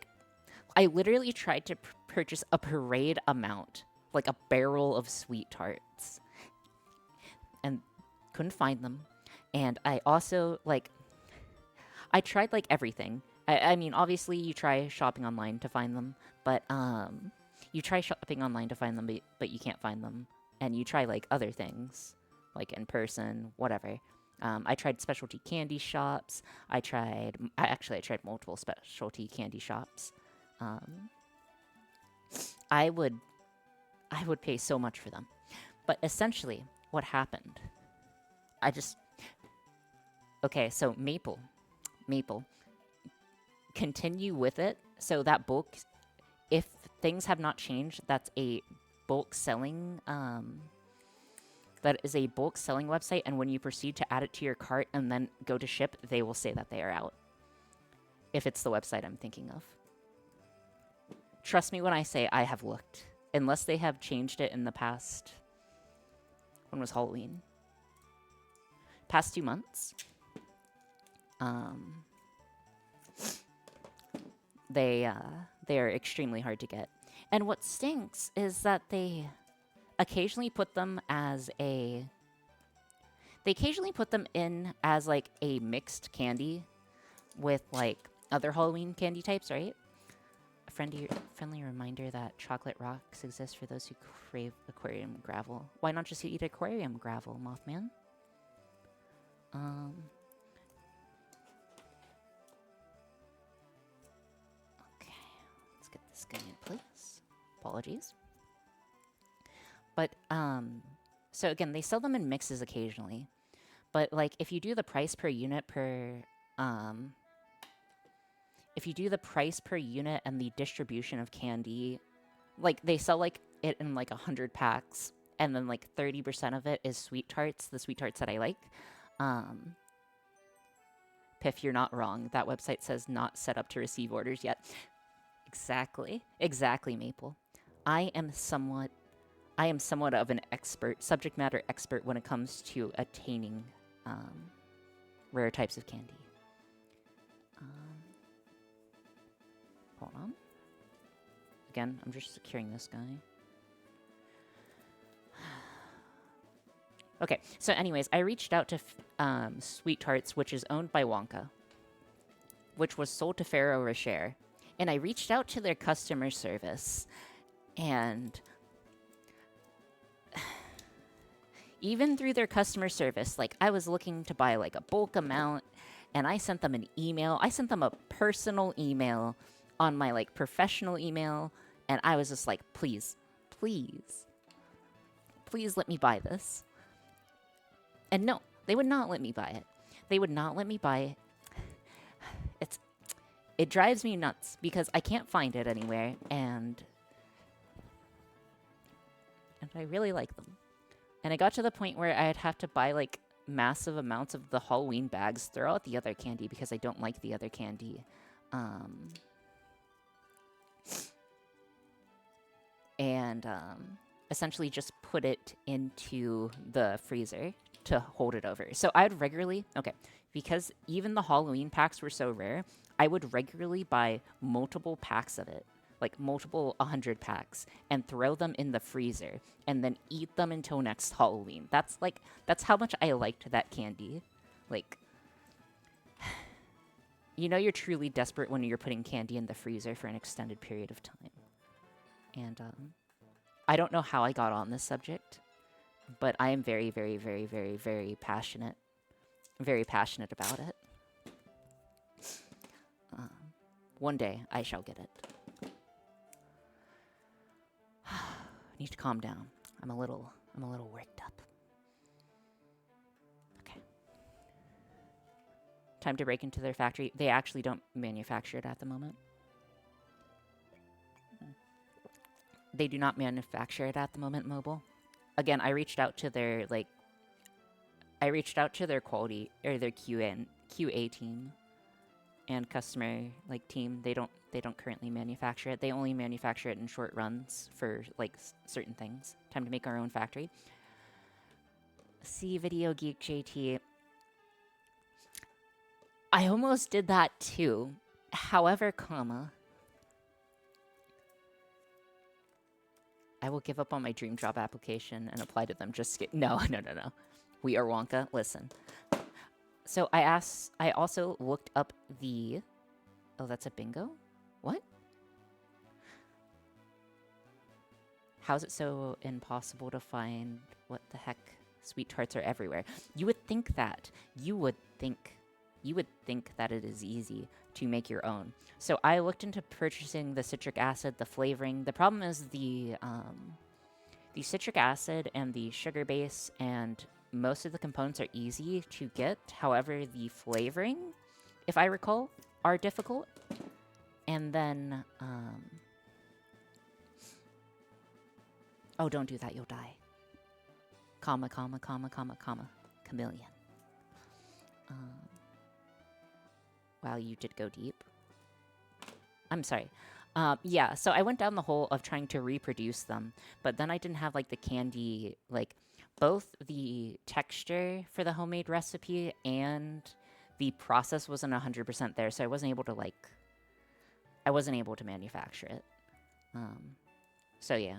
literally tried to purchase a parade amount, like a barrel of sweet tarts, and couldn't find them. And I also I tried like everything. I mean, obviously you try shopping online to find them, but you try shopping online to find them, but you can't find them. And you try like other things, like in person, whatever. I tried specialty candy shops. I tried multiple specialty candy shops. I would pay so much for them. But essentially, what happened? So Maple, continue with it. So that bulk, if things have not changed, that's a bulk selling. That is a bulk selling website, and when you proceed to add it to your cart and then go to ship, they will say that they are out. If it's the website I'm thinking of. Trust me when I say I have looked. Unless they have changed it in the past... When was Halloween? Past 2 months. They are extremely hard to get. And what stinks is that they occasionally put them in as like a mixed candy with like other Halloween candy types, right? A friendly reminder that chocolate rocks exist for those who crave aquarium gravel. Why not just eat aquarium gravel, Mothman? Okay, let's get this guy in place. Apologies. But, so again, they sell them in mixes occasionally. But, like, if you do the price per unit and the distribution of candy, like, they sell, like, it in, like, 100 packs. And then, like, 30% of it is sweet tarts, the sweet tarts that I like. Piff, you're not wrong. That website says not set up to receive orders yet. Exactly, Maple. I am somewhat of an subject matter expert when it comes to attaining rare types of candy. Hold on. Again, I'm just securing this guy. Okay, so anyways, I reached out to Sweet Tarts, which is owned by Wonka, which was sold to Ferrero Rocher. And I reached out to their customer service, and even through their customer service, like, I was looking to buy, like, a bulk amount, and I sent them an email. I sent them a personal email on my, like, professional email, and I was just like, please let me buy this. And no, they would not let me buy it. They would not let me buy it. It drives me nuts because I can't find it anywhere, and I really like them. And I got to the point where I'd have to buy, like, massive amounts of the Halloween bags, throw out the other candy because I don't like the other candy. And essentially just put it into the freezer to hold it over. So I would regularly, because even the Halloween packs were so rare, I would regularly buy multiple packs of it, like multiple 100 packs, and throw them in the freezer and then eat them until next Halloween. That's how much I liked that candy. Like, you know you're truly desperate when you're putting candy in the freezer for an extended period of time. And I don't know how I got on this subject, but I am very, very, very, very, very passionate very passionate about it. One day I shall get it. Need to calm down. I'm a little worked up. Okay. Time to break into their factory. They actually don't manufacture it at the moment. They do not manufacture it at the moment, Mobile. Again, I reached out to their quality or their QA team and customer team. They don't currently manufacture it. They only manufacture it in short runs for certain things. Time to make our own factory. See Video Geek JT. I almost did that too. However, I will give up on my dream job application and apply to them. No. We are Wonka. Listen. So I also looked up the... Oh, that's a bingo? What? How's it so impossible to find? What the heck? Sweet tarts are everywhere. You would think that. You would think that it is easy to make your own. So I looked into purchasing the citric acid, the flavoring. The problem is the citric acid and the sugar base and most of the components are easy to get. However, the flavoring, if I recall, are difficult. And then, oh, don't do that, you'll die. Chameleon. Wow, you did go deep. I'm sorry. Yeah, so I went down the hole of trying to reproduce them, but then I didn't have, the candy, both the texture for the homemade recipe and the process wasn't 100% there, so I wasn't able to, manufacture it. So yeah,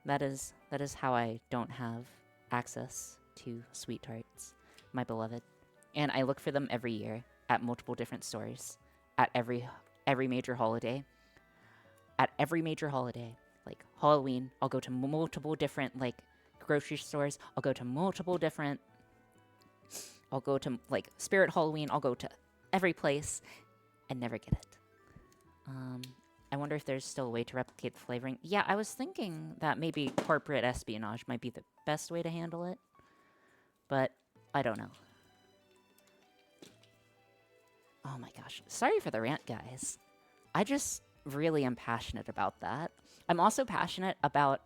that is how I don't have access to sweet tarts, my beloved. And I look for them every year at multiple different stores, at every major holiday. At every major holiday, like Halloween, I'll go to multiple different grocery stores. I'll go to Spirit Halloween. I'll go to every place and never get it. I wonder if there's still a way to replicate the flavoring. Yeah, I was thinking that maybe corporate espionage might be the best way to handle it, but I don't know. Oh my gosh. Sorry for the rant, guys. I just really am passionate about that. I'm also passionate about,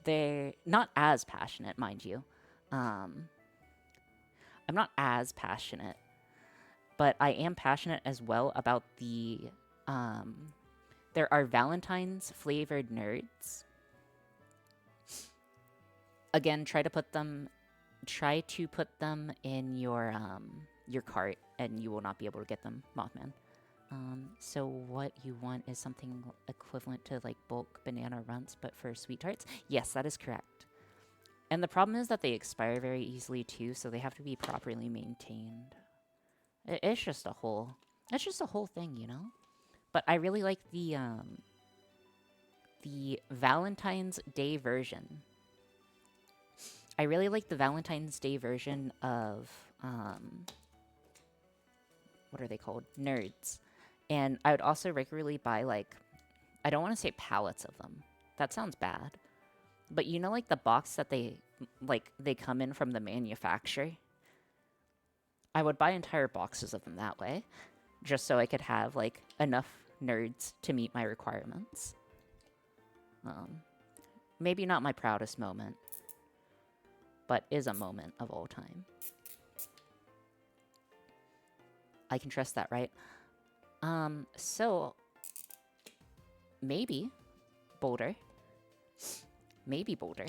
they're not as passionate, mind you. I'm not as passionate, but I am passionate as well about the, there are Valentine's flavored nerds. Again, try to put them in your cart and you will not be able to get them, Mothman. So what you want is something equivalent to bulk banana runts, but for sweet tarts? Yes, that is correct. And the problem is that they expire very easily too, so they have to be properly maintained. It's just a whole thing, you know? But I really like the Valentine's Day version. I really like the Valentine's Day version of, what are they called? Nerds. And I would also regularly buy, I don't want to say pallets of them. That sounds bad. But you know, the box that they come in from the manufacturer? I would buy entire boxes of them that way, just so I could have, enough nerds to meet my requirements. Maybe not my proudest moment, but is a moment of all time. I can trust that, right? So, maybe Boulder. Maybe Boulder.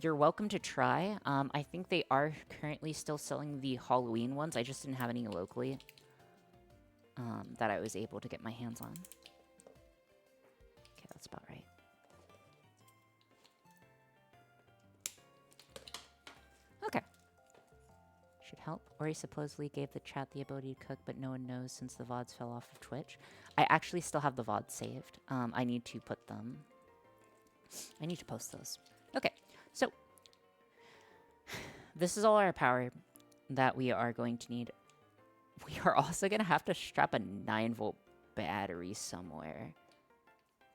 You're welcome to try. I think they are currently still selling the Halloween ones. I just didn't have any locally that I was able to get my hands on. Okay, that's about right. Okay. Should help. Ori supposedly gave the chat the ability to cook, but no one knows since the VODs fell off of Twitch. I actually still have the VODs saved. I need to put them... I need to post those. Okay, so... this is all our power that we are going to need. We are also going to have to strap a 9-volt battery somewhere.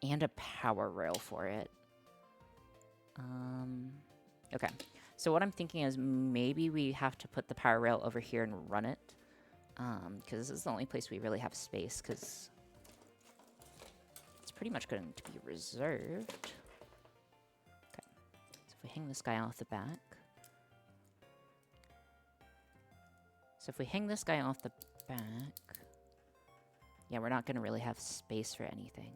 And a power rail for it. Okay. So what I'm thinking is maybe we have to put the power rail over here and run it. Because this is the only place we really have space, because it's pretty much going to be reserved. Okay. So if we hang this guy off the back. So if we hang this guy off the back, yeah, we're not going to really have space for anything.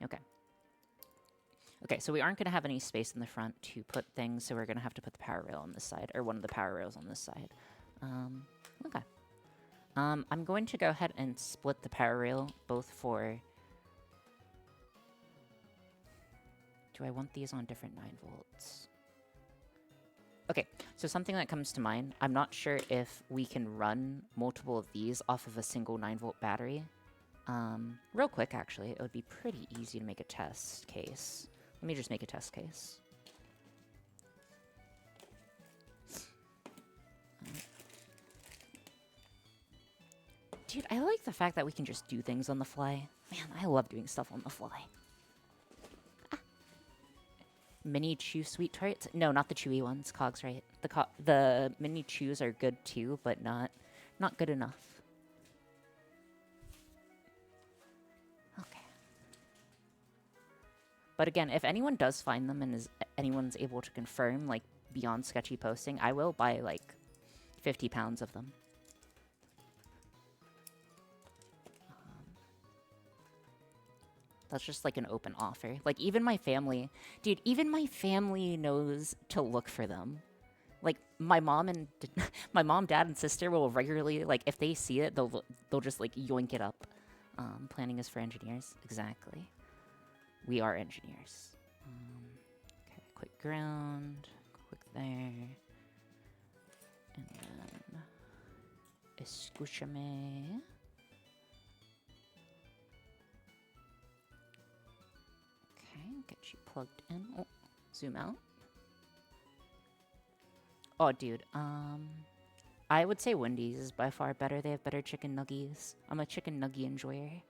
Okay. Okay, so we aren't going to have any space in the front to put things, so we're going to have to put the power rail on this side, or one of the power rails on this side. Okay. I'm going to go ahead and split the power rail, both for... Do I want these on different 9 volts? Okay, so something that comes to mind, I'm not sure if we can run multiple of these off of a single 9-volt battery. Real quick, actually, it would be pretty easy to make a test case. Let me just make a test case. Dude, I like the fact that we can just do things on the fly. Man, I love doing stuff on the fly. Mini chew sweet tarts? No, not the chewy ones. Cog's right. The mini chews are good too, but not good enough. Okay. But again, if anyone does find them and anyone's able to confirm, like, beyond sketchy posting, I will buy, like, 50 pounds of them. That's just like an open offer. Like, even my family, dude, even my family knows to look for them. Like, my mom, dad, and sister will regularly, like, if they see it, they'll just, like, yoink it up. Planning is for engineers. Exactly. We are engineers. Okay, quick ground, quick there. And then, escúchame. Get you plugged in. Oh, zoom out. Oh, dude. I would say Wendy's is by far better. They have better chicken nuggies. I'm a chicken nuggie enjoyer.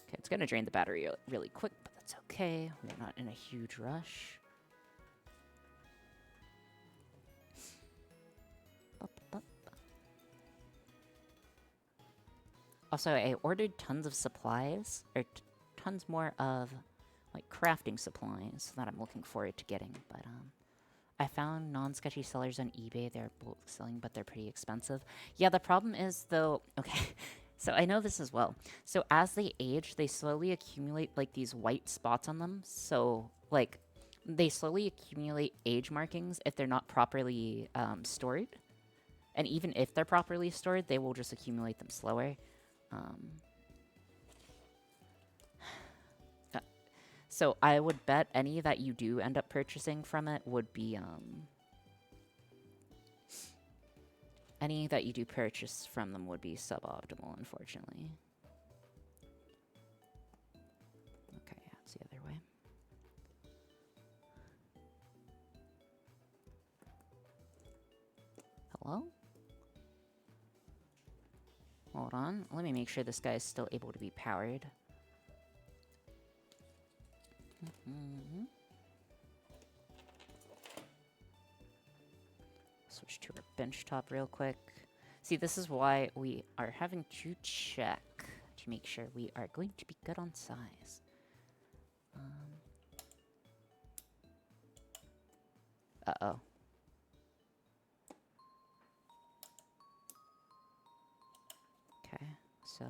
Okay, it's gonna drain the battery really quick, but that's okay. We're not in a huge rush. Also, I ordered tons of supplies, or tons more of, like, crafting supplies that I'm looking forward to getting, but, I found non-sketchy sellers on eBay. They're both selling, but they're pretty expensive. Yeah, the problem is, though, okay, so I know this as well. So as they age, they slowly accumulate, like, these white spots on them. So, like, they slowly accumulate age markings if they're not properly stored. And even if they're properly stored, they will just accumulate them slower. So I would bet any that you do end up purchasing from it would be, any that you do purchase from them would be suboptimal, unfortunately. Okay, yeah, it's the other way. Hello? Hold on, let me make sure this guy is still able to be powered. Switch to our bench top real quick. See, this is why we are having to check to make sure we are going to be good on size. Uh-oh. Okay, so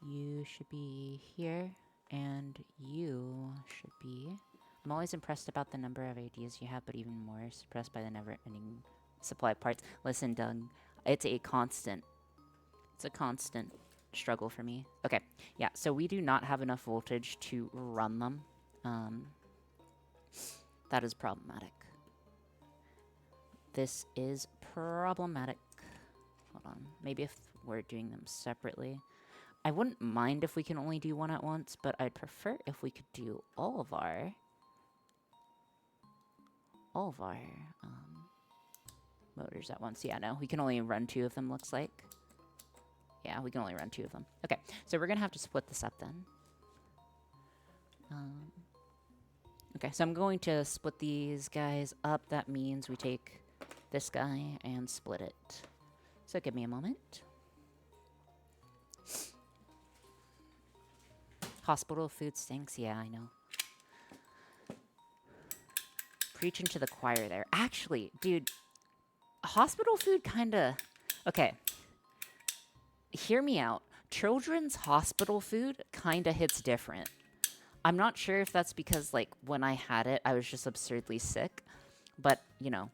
you should be here, and you should be... I'm always impressed about the number of ideas you have, but even more suppressed by the never-ending supply of parts. Listen, Doug, it's a constant struggle for me. Okay, yeah, so we do not have enough voltage to run them. That is problematic. This is problematic. Hold on, maybe if we're doing them separately. I wouldn't mind if we can only do one at once, but I'd prefer if we could do all of our motors at once. Yeah, no, we can only run 2 of them, looks like. Yeah, we can only run 2 of them. Okay, so we're gonna have to split this up then. Okay, so I'm going to split these guys up. That means we take this guy and split it. So give me a moment. Hospital food stinks. Yeah, I know. Preaching to the choir there. Actually, dude, hospital food kinda... Okay. Hear me out. Children's hospital food kinda hits different. I'm not sure if that's because, like, when I had it, I was just absurdly sick. But, you know,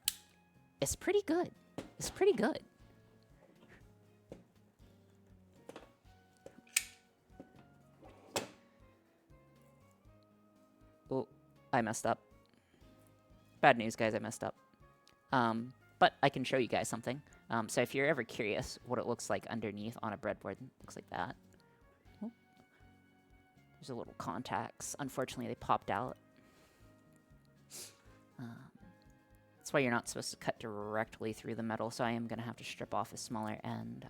it's pretty good. It's pretty good. Oh, I messed up. Bad news, guys, I messed up. But I can show you guys something. So if you're ever curious what it looks like underneath on a breadboard, it looks like that. Oh. There's a little contacts. Unfortunately, they popped out. That's why you're not supposed to cut directly through the metal, so I am going to have to strip off a smaller end.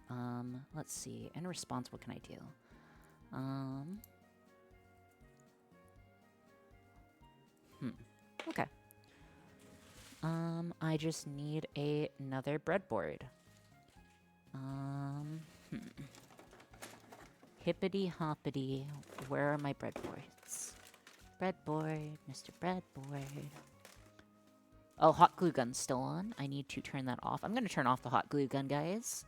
Let's see. In response, what can I do? Okay. I just need another breadboard. Hippity hoppity. Where are my breadboards? Breadboard, Mr. Breadboard. Oh, hot glue gun's still on. I need to turn that off. I'm going to turn off the hot glue gun, guys.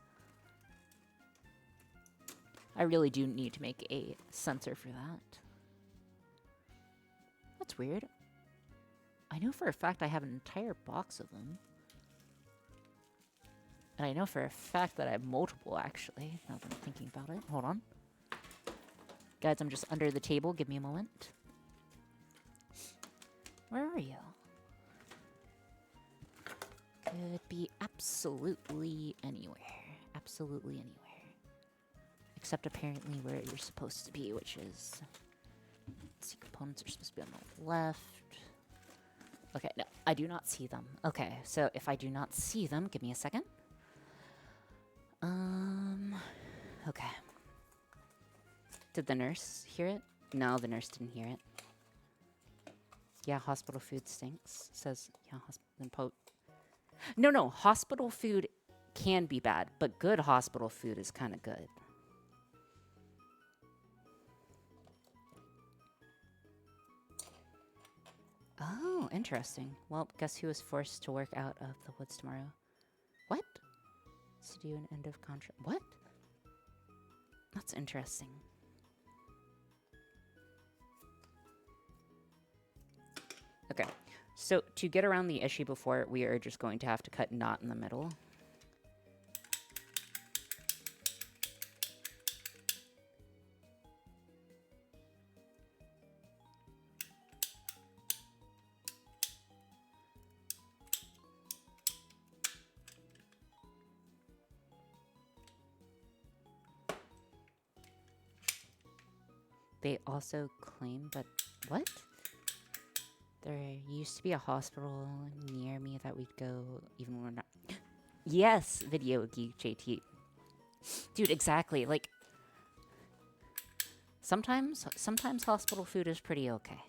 I really do need to make a sensor for that. That's weird. I know for a fact I have an entire box of them. And I know for a fact that I have multiple, actually, now that I'm thinking about it. Hold on. Guys, I'm just under the table. Give me a moment. Where are you? Could be absolutely anywhere. Absolutely anywhere. Except apparently where you're supposed to be, which is... Let's see, components are supposed to be on the left. Okay, no, I do not see them. Okay, so if I do not see them, give me a second. Okay. Did the nurse hear it? No, the nurse didn't hear it. Yeah, hospital food stinks. Says, yeah, No, hospital food can be bad, but good hospital food is kind of good. Oh, interesting. Well, guess who was forced to work out of the woods tomorrow? What? To do an end of contract. What? That's interesting. Okay, so to get around the issue before, we are just going to have to cut knot in the middle. They also claim that... What? There used to be a hospital near me that we'd go even when we're not... Yes, Video Geek JT. Dude, exactly. Like, sometimes hospital food is pretty okay.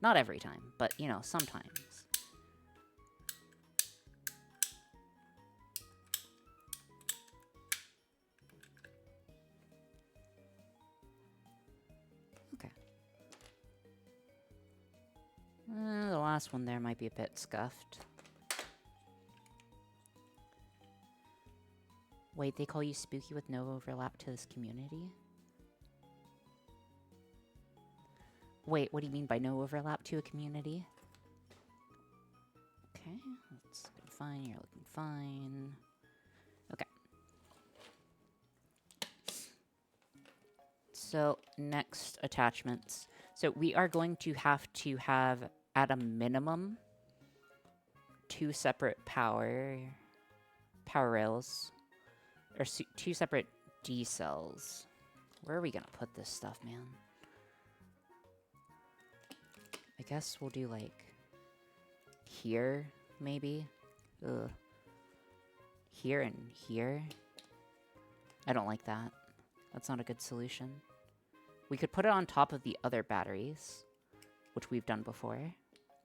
Not every time, but, you know, sometimes. The last one there might be a bit scuffed. Wait, they call you spooky with no overlap to this community? Wait, what do you mean by no overlap to a community? Okay, that's looking fine. You're looking fine. Okay. So, next attachments. So, we are going to have at a minimum, 2 separate power rails, or 2 separate D cells. Where are we gonna put this stuff, man? I guess we'll do, like, here, maybe? Ugh. Here and here? I don't like that. That's not a good solution. We could put it on top of the other batteries, which we've done before.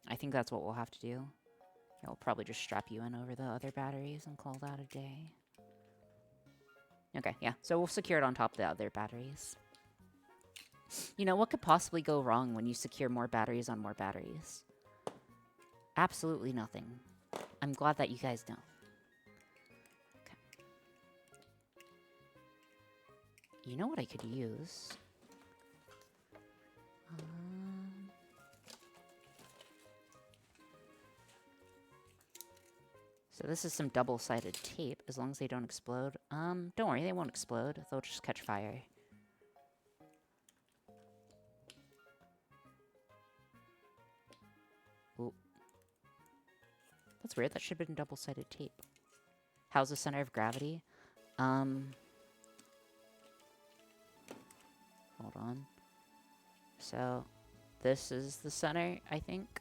I think that's what we'll have to do. Yeah, we'll probably just strap you in over the other batteries and call that a day. Okay, yeah. So we'll secure it on top of the other batteries. You know, what could possibly go wrong when you secure more batteries on more batteries? Absolutely nothing. I'm glad that you guys know. Okay. You know what I could use? So this is some double-sided tape, as long as they don't explode. Don't worry, they won't explode. They'll just catch fire. Ooh. That's weird, that should have been double-sided tape. How's the center of gravity? Hold on. So, this is the center, I think.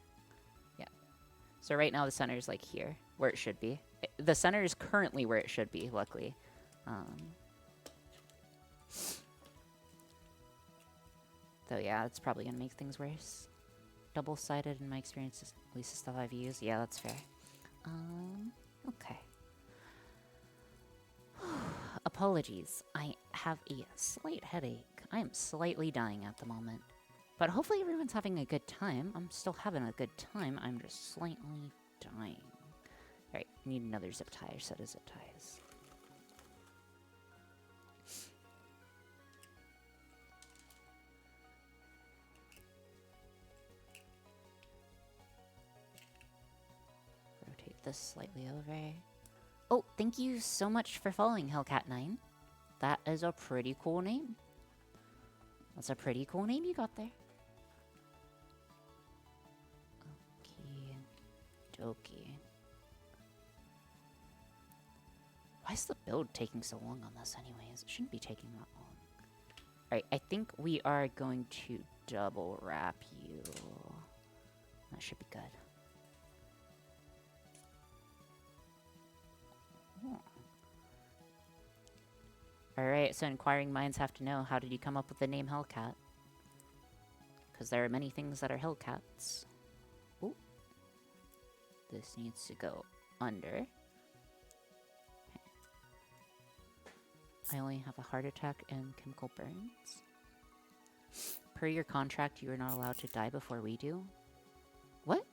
Yeah. So right now the center is like here, where it should be. The center is currently where it should be, luckily. Though, yeah, it's probably going to make things worse. Double-sided in my experience, at least the stuff I've used. Yeah, that's fair. Okay. Apologies. I have a slight headache. I am slightly dying at the moment. But hopefully everyone's having a good time. I'm still having a good time. I'm just slightly dying. Alright, need another zip tie or set of zip ties. Rotate this slightly over. Oh, thank you so much for following Hellcat9. That is a pretty cool name. That's a pretty cool name you got there. Okie dokie. Why is the build taking so long on this anyways? It shouldn't be taking that long. Alright, I think we are going to double wrap you. That should be good. Oh. Alright, so inquiring minds have to know, how did you come up with the name Hellcat? Because there are many things that are Hellcats. Ooh. This needs to go under. I only have a heart attack and chemical burns. Per your contract, you are not allowed to die before we do. What?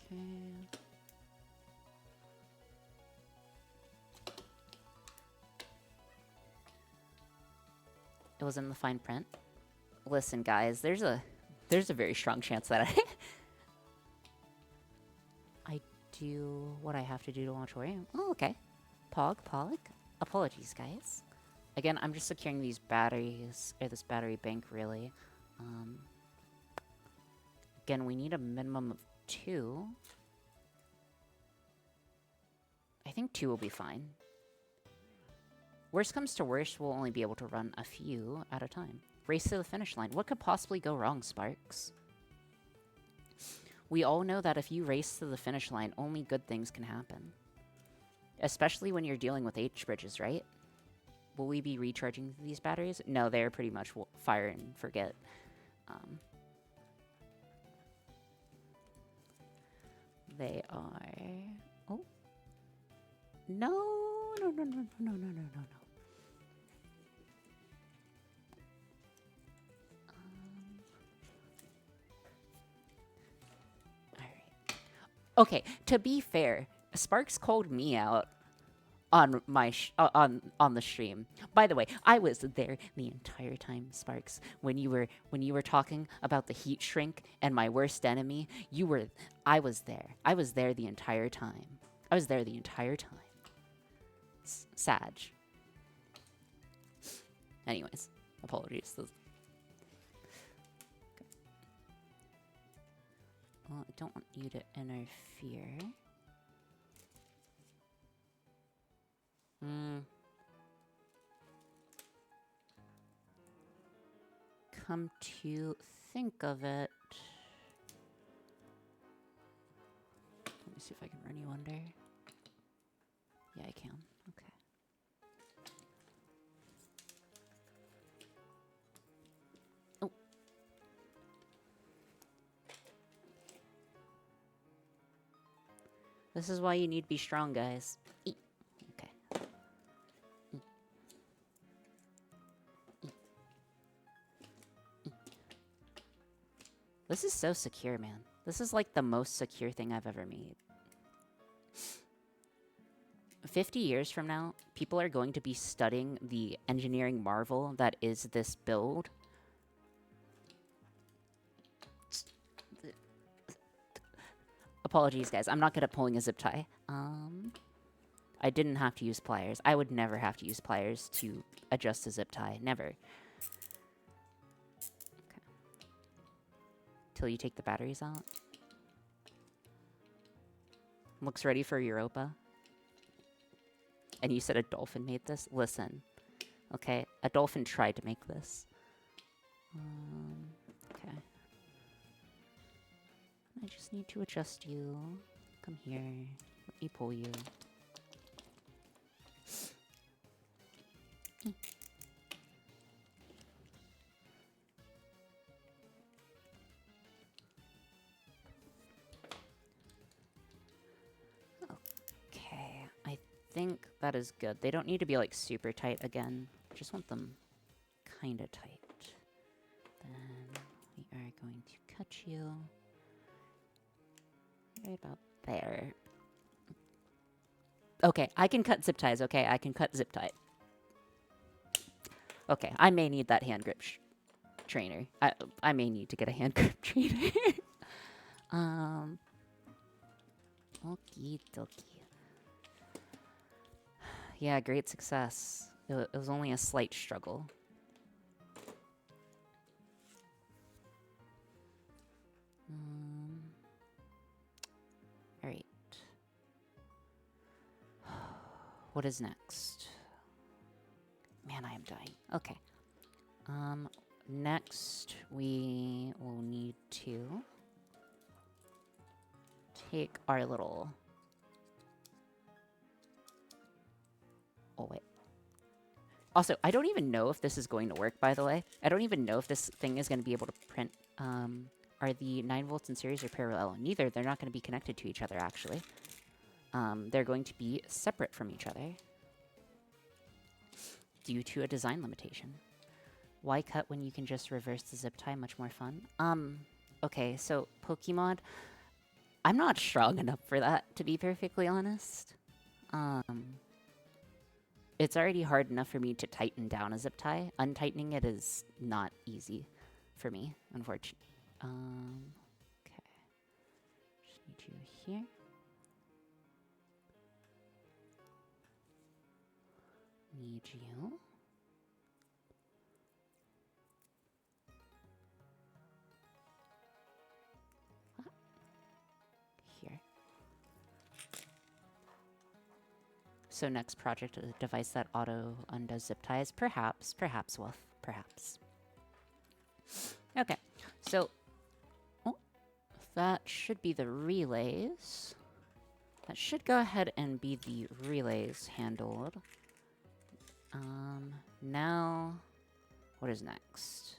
Okay. It was in the fine print. Listen, guys, there's a very strong chance that I do what I have to do to launch Orion. Oh, okay. Pog. Apologies, guys. Again, I'm just securing these batteries, or this battery bank, really. Again, we need a minimum of 2. I think 2 will be fine. Worst comes to worst, we'll only be able to run a few at a time. Race to the finish line. What could possibly go wrong, Sparks? We all know that if you race to the finish line, only good things can happen. Especially when you're dealing with H-bridges, right? Will we be recharging these batteries? No, they're pretty much fire and forget. They are... Oh. No. Okay, to be fair, Sparks called me out on my on the stream. By the way, I was there the entire time, Sparks. When you were talking about the heat shrink and my worst enemy, I was there. I was there the entire time. Sag. Anyways, apologies. Well, I don't want you to interfere. Come to think of it. Let me see if I can run you under. Yeah, I can. Okay. Oh. This is why you need to be strong, guys. Eat. Okay. This is so secure, man. This is like the most secure thing I've ever made. 50 years from now, people are going to be studying the engineering marvel that is this build. Apologies, guys. I'm not good at pulling a zip tie. I didn't have to use pliers. I would never have to use pliers to adjust a zip tie. Never. Okay. Till you take the batteries out. Looks ready for Europa. And you said a dolphin made this? Listen. Okay, a dolphin tried to make this. Okay. I just need to adjust you. Come here. Let me pull you. Okay, I think that is good. They don't need to be like super tight again. Just want them kind of tight. Then we are going to cut you right about there. Okay, I can cut zip ties, okay? I can cut zip tie. Okay, I may need that hand grip trainer. I may need to get a hand grip trainer. Okie dokie. Yeah, great success. It was only a slight struggle. Alright. What is next? Man, I am dying. Okay. Next we will need to take our little... Oh, wait. Also, I don't even know if this is going to work, by the way. I don't even know if this thing is going to be able to print... are the 9 volts in series or parallel? Neither. They're not going to be connected to each other, actually. They're going to be separate from each other due to a design limitation. Why cut when you can just reverse the zip tie? Much more fun. Okay, so Pokemon, I'm not strong enough for that, to be perfectly honest. It's already hard enough for me to tighten down a zip tie. Untightening it is not easy for me, unfortunately. Okay. Just need you here. Need you. Here. So next project, a device that auto undoes zip ties. Perhaps, Wolf, perhaps. Okay, so that should be the relays. That should go ahead and be the relays handled. Now, what is next?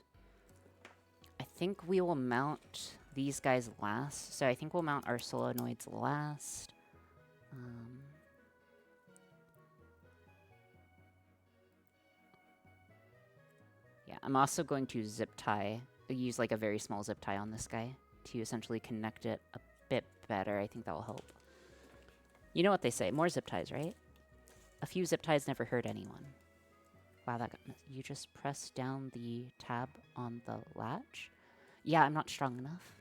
I think we will mount these guys last. So I think we'll mount our solenoids last. Yeah, I'm also going to zip tie, use like a very small zip tie on this guy to essentially connect it a bit better. I think that will help. You know what they say, more zip ties, right? A few zip ties never hurt anyone. Wow, that got... You just press down the tab on the latch? Yeah, I'm not strong enough.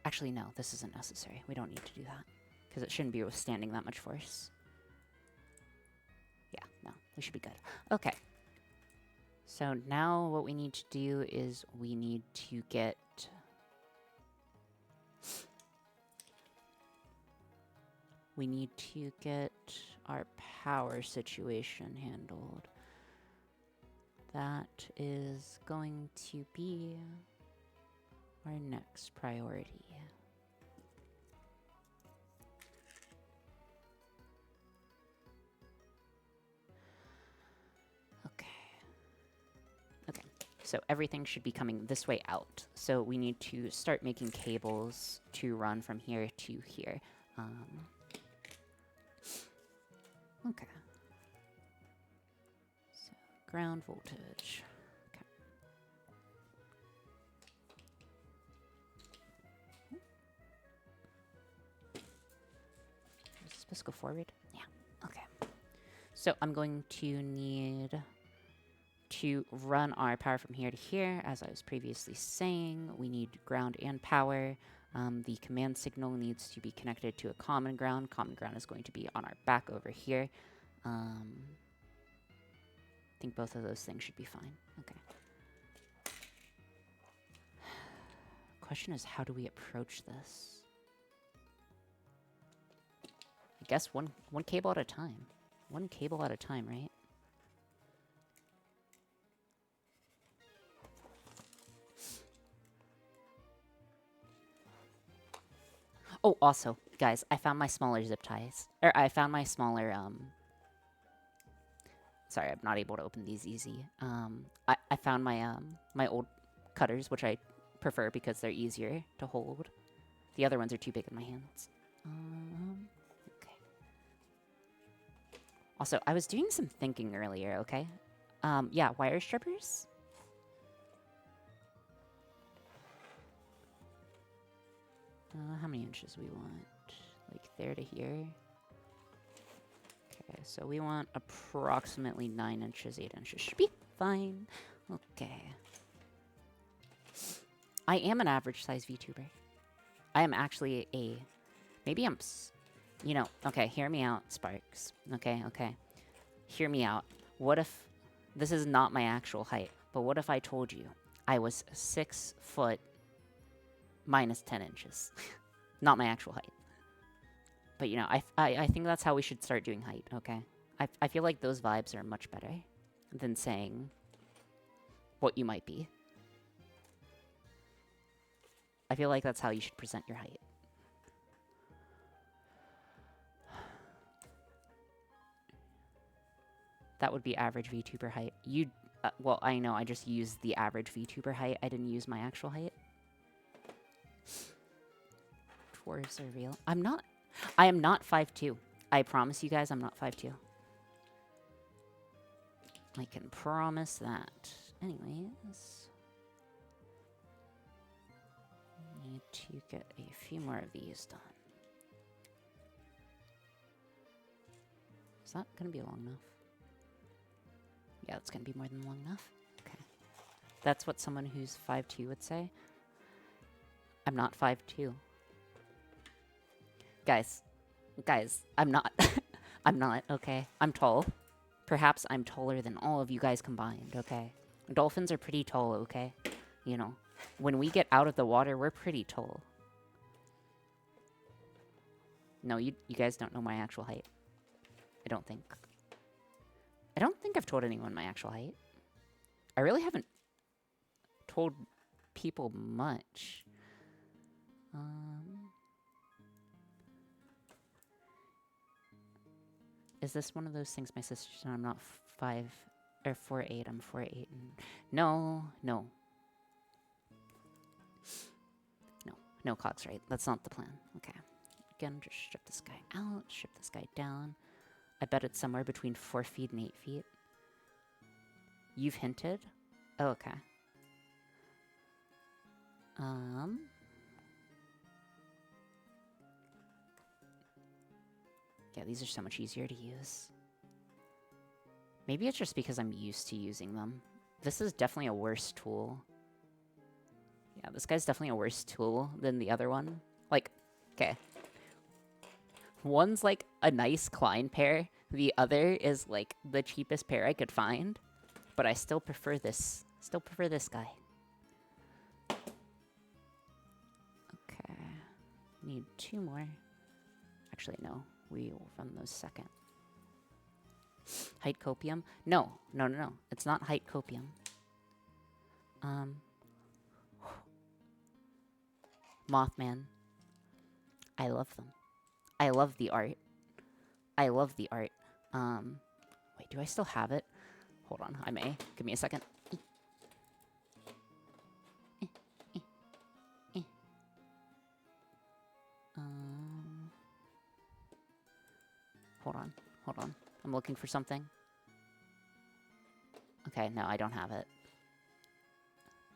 Actually, no, this isn't necessary. We don't need to do that, because it shouldn't be withstanding that much force. Yeah, no, we should be good. Okay. So now what we need to do is we need to get... We need to get our power situation handled. That is going to be our next priority. Okay. Okay. So everything should be coming this way out. So we need to start making cables to run from here to here. Okay. So ground voltage. Okay. Is this supposed to go forward? Yeah. Okay. So I'm going to need to run our power from here to here. As I was previously saying, we need ground and power. The command signal needs to be connected to a common ground. Common ground is going to be on our back over here. I think both of those things should be fine. Okay. Question is, how do we approach this? I guess one cable at a time. One cable at a time, right? Oh, also, guys, I found my smaller zip ties. Or I found my smaller, Sorry, I'm not able to open these easy. I found my, my old cutters, which I prefer because they're easier to hold. The other ones are too big in my hands. Okay. Also, I was doing some thinking earlier, okay? Yeah, wire strippers? How many inches we want? Like there to here? Okay, so we want approximately 9 inches, 8 inches. Should be fine. Okay. I am an average size VTuber. I am actually a... Maybe I'm... You know, okay, hear me out, Sparks. Okay, okay. Hear me out. What if... This is not my actual height, but what if I told you I was 6 foot minus 10 inches? Not my actual height. But, you know, I think that's how we should start doing height, okay? I feel like those vibes are much better than saying what you might be. I feel like that's how you should present your height. That would be average VTuber height. You, well, I know, I just used the average VTuber height. I didn't use my actual height. Dwarves are real. I am not 5'2". I promise you guys I'm not 5'2". I can promise that. Anyways. Need to get a few more of these done. Is that going to be long enough? Yeah, it's going to be more than long enough. Okay. That's what someone who's 5'2" would say. I'm not 5'2". Guys, I'm not. I'm not, okay? I'm tall. Perhaps I'm taller than all of you guys combined, okay? Dolphins are pretty tall, okay? You know, when we get out of the water, we're pretty tall. No, you guys don't know my actual height. I don't think. I don't think I've told anyone my actual height. I really haven't told people much. Is this one of those things my sister said I'm not 5 or 4'8"? I'm 4'8". No. No, Cox, right? That's not the plan. Okay. Again, just strip this guy out, strip this guy down. I bet it's somewhere between 4 feet and 8 feet. You've hinted? Oh, okay. Yeah, these are so much easier to use. Maybe it's just because I'm used to using them. This is definitely a worse tool. Yeah, this guy's definitely a worse tool than the other one. Like, okay. One's like a nice Klein pair. The other is like the cheapest pair I could find. But I still prefer this. Still prefer this guy. Okay. Need 2 more. Actually, no. We will run those second. Height copium? No. No, no, no. It's not height copium. Mothman. I love them. I love the art. I love the art. Wait, do I still have it? Hold on, I may. Give me a second. Hold on, hold on. I'm looking for something. Okay, no, I don't have it.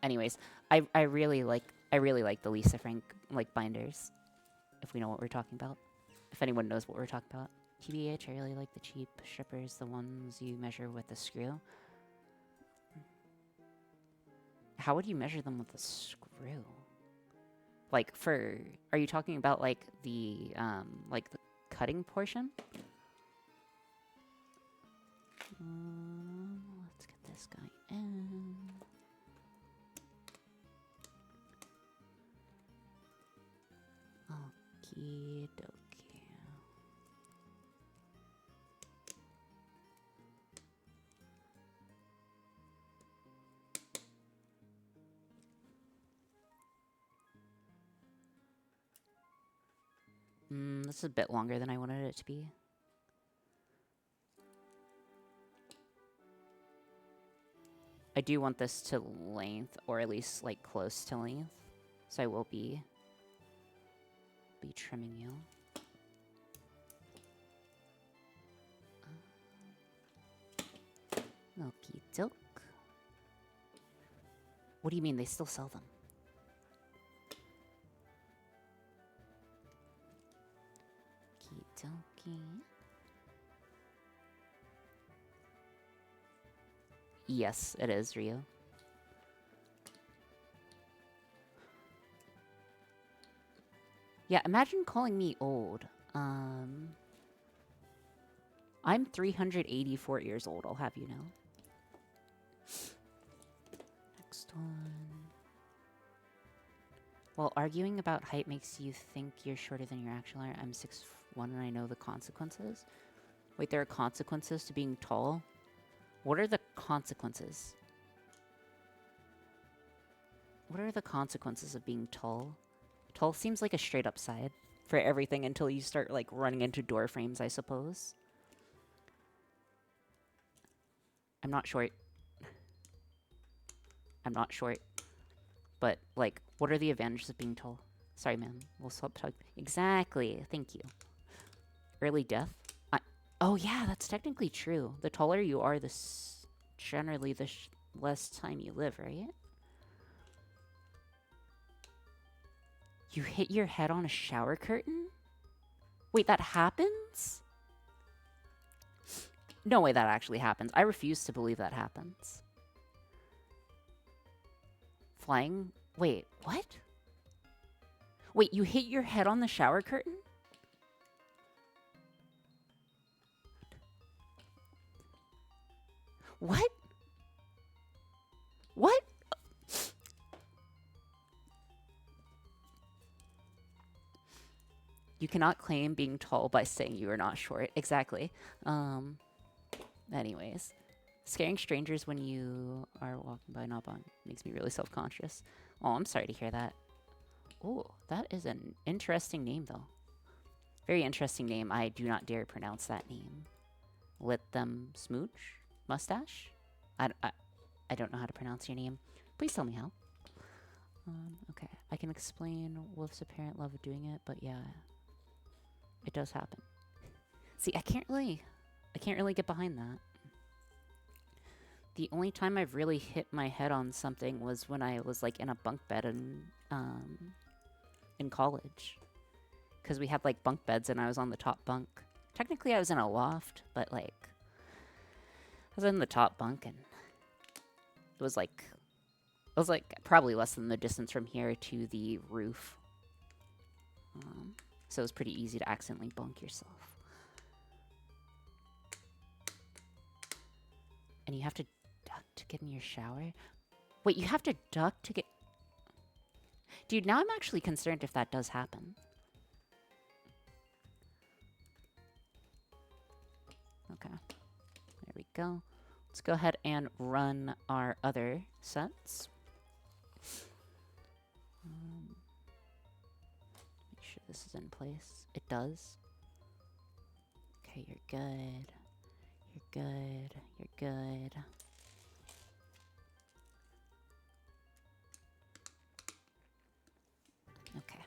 Anyways, I really like the Lisa Frank like binders. If we know what we're talking about. If anyone knows what we're talking about. TBH, I really like the cheap strippers, the ones you measure with a screw. How would you measure them with a screw? Like are you talking about like the cutting portion? Let's get this guy in. Okie dokie. This is a bit longer than I wanted it to be. I do want this to length, or at least like close to length. So I will be trimming you. Okie doke. What do you mean they still sell them? Okie dokie. Yes, it is, Rio. Yeah, imagine calling me old. I'm 384 years old, I'll have you know. Next one. Well, arguing about height makes you think you're shorter than your actual are. I'm 6'1" and I know the consequences. Wait, there are consequences to being tall? What are the consequences? What are the consequences of being tall? Tall seems like a straight up side for everything until you start like running into door frames, I suppose. I'm not short. I'm not short. But like, what are the advantages of being tall? Sorry, ma'am. We'll stop talking. Exactly. Thank you. Early death? Oh yeah, that's technically true. The taller you are, generally the less time you live, right? You hit your head on a shower curtain? Wait, that happens? No way that actually happens. I refuse to believe that happens. Flying? Wait, what? Wait, you hit your head on the shower curtain? What? What? You cannot claim being tall by saying you are not short. Exactly. Anyways. Scaring strangers when you are walking by, not by, makes me really self-conscious. Oh, I'm sorry to hear that. Oh, that is an interesting name, though. Very interesting name. I do not dare pronounce that name. Let them smooch? Mustache? I don't know how to pronounce your name. Please tell me how. Okay. I can explain Wolf's apparent love of doing it, but yeah. It does happen. See, I can't really get behind that. The only time I've really hit my head on something was when I was like in a bunk bed in college. Because we had like bunk beds and I was on the top bunk. Technically I was in a loft, but like I was in the top bunk and it was like probably less than the distance from here to the roof. So it was pretty easy to accidentally bunk yourself. And you have to Duck to get in your shower? Wait, you have to duck to get... Dude, now I'm actually concerned if that does happen. Okay. There we go. Let's go ahead and run our other sets. Make sure this is in place. It does. Okay, you're good. You're good. You're good. Okay.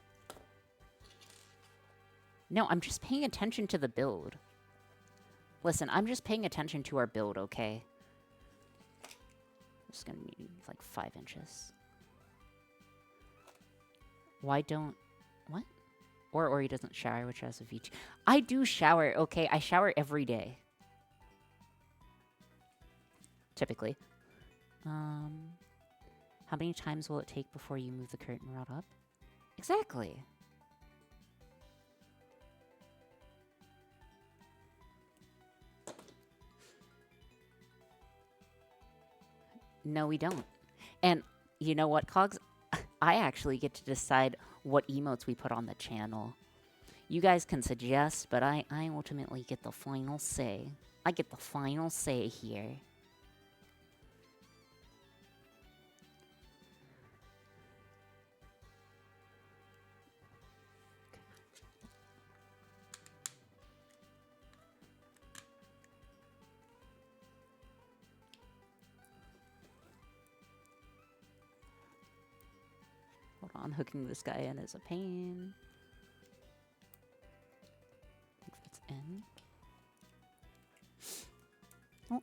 No, I'm just paying attention to the build. Listen, I'm just paying attention to our build, okay? Just gonna need like 5 inches. Why don't... What? Or he doesn't shower, which has a feature. I do shower, okay? I shower every day. Typically. How many times will it take before you move the curtain rod up? Exactly. No, we don't. And you know what, Cogs? I actually get to decide what emotes we put on the channel. You guys can suggest, but I ultimately get the final say. I get the final say here. Hold on, hooking this guy in is a pain. If it's in. Oh.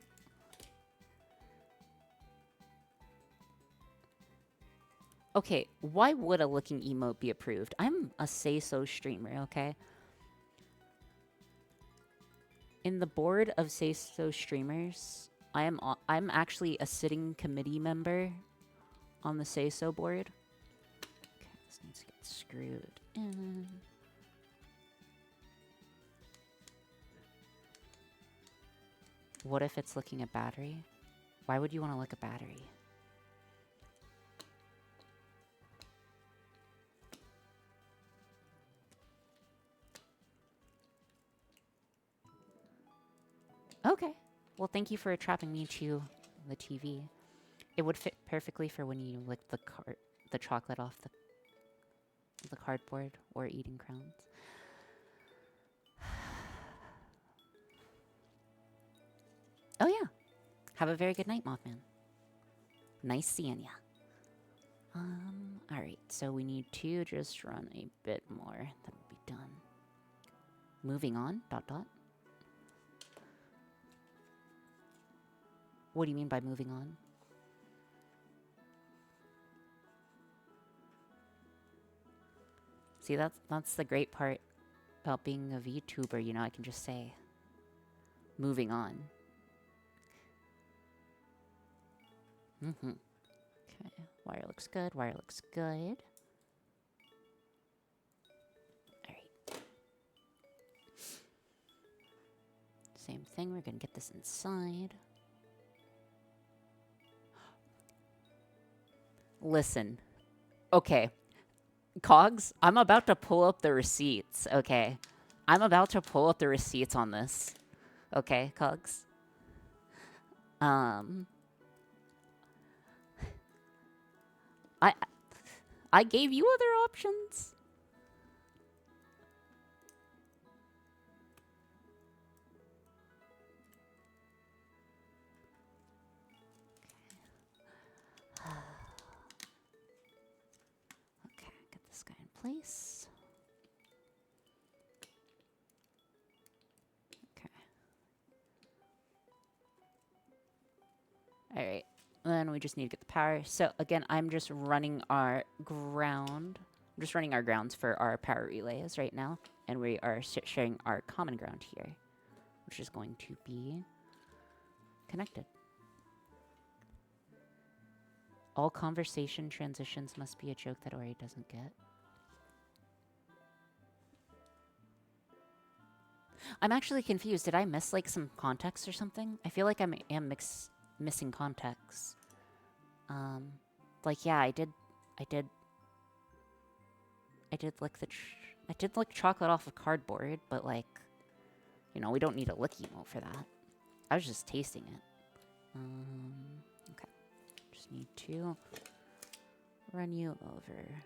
Okay, why would a looking emote be approved? I'm a say-so streamer, okay? In the board of say-so streamers, I'm actually a sitting committee member on the say-so board. Okay, this needs to get screwed in. What if it's looking at battery? Why would you want to look at battery? Okay. Well, thank you for trapping me to the TV. It would fit perfectly for when you lick the chocolate off the cardboard or eating crowns. Oh yeah. Have a very good night, Mothman. Nice seeing ya. Alright, so we need to just run a bit more. That would be done. Moving on, ... What do you mean by moving on? See, that's the great part about being a VTuber, you know, I can just say, moving on. Okay, wire looks good, wire looks good. Alright. Same thing, we're gonna get this inside. Listen. Okay. Cogs, I'm about to pull up the receipts, okay? I'm about to pull up the receipts on this. Okay, Cogs? I gave you other options. Okay, get this guy in place. Okay. Alright. Then we just need to get the power. So again, I'm just running our ground. I'm just running our grounds for our power relays right now. And we are sharing our common ground here, which is going to be connected. All conversation transitions must be a joke that Ori doesn't get. I'm actually confused. Did I miss like some context or something? I feel like I am missing context. Like, yeah, I did lick I did lick chocolate off of cardboard, but like, you know, we don't need a lick emote for that. I was just tasting it. Okay. Just need to run you over.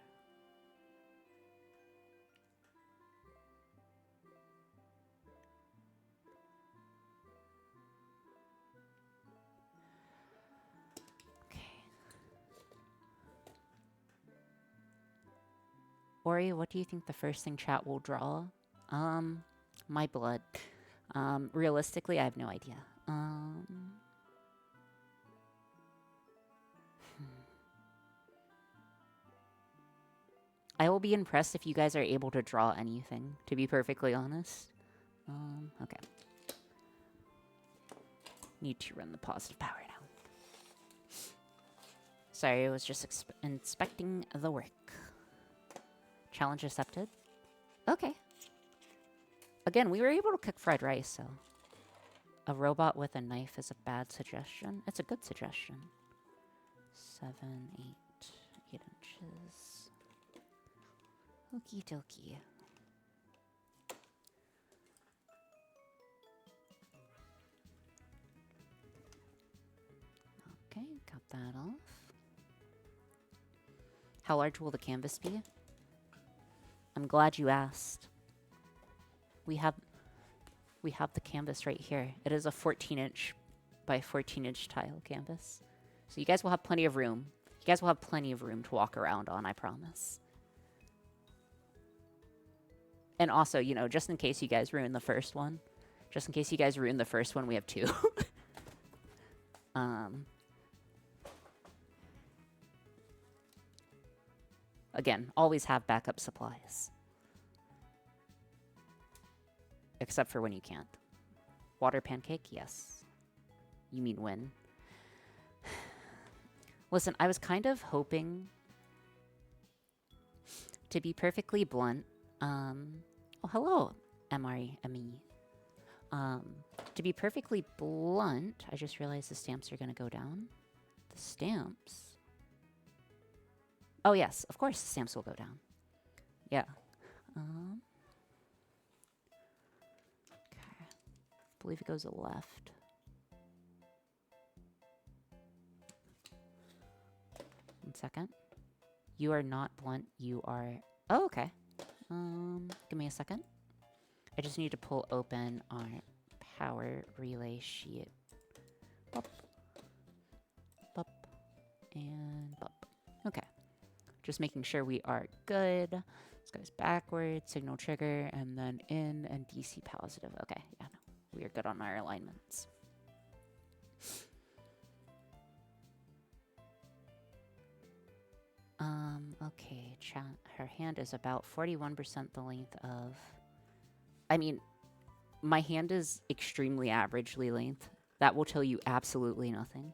Ori, what do you think the first thing chat will draw? My blood. Realistically, I have no idea. I will be impressed if you guys are able to draw anything, to be perfectly honest. Okay. Need to run the positive power now. Sorry, I was just inspecting the work. Challenge accepted. Okay. Again, we were able to cook fried rice, so... A robot with a knife is a bad suggestion. It's a good suggestion. 7, 8 inches. Okie dokie. Okay, got that off. How large will the canvas be? I'm glad you asked. We have the canvas right here. It is a 14-inch by 14-inch tile canvas. So you guys will have plenty of room. You guys will have plenty of room to walk around on, I promise. And also, you know, just in case you guys ruin the first one. Just in case you guys ruin the first one, we have 2. Again, always have backup supplies. Except for when you can't. Water pancake? Yes. You mean when? Listen, I was kind of hoping, to be perfectly blunt, oh, hello, MRE. To be perfectly blunt, I just realized the stamps are going to go down. The stamps? Oh, yes, of course the stamps will go down. Yeah. Okay. I believe it goes left. One second. You are not blunt. You are... Oh, okay. Give me a second. I just need to pull open our power relay sheet. Bop. Bop. And bop. Okay. Just making sure we are good. This goes backwards, signal trigger, and then in and DC positive. Okay, yeah, no. We are good on our alignments. Okay, chat. Her hand is about 41% the length of... I mean, my hand is extremely averagely length. That will tell you absolutely nothing.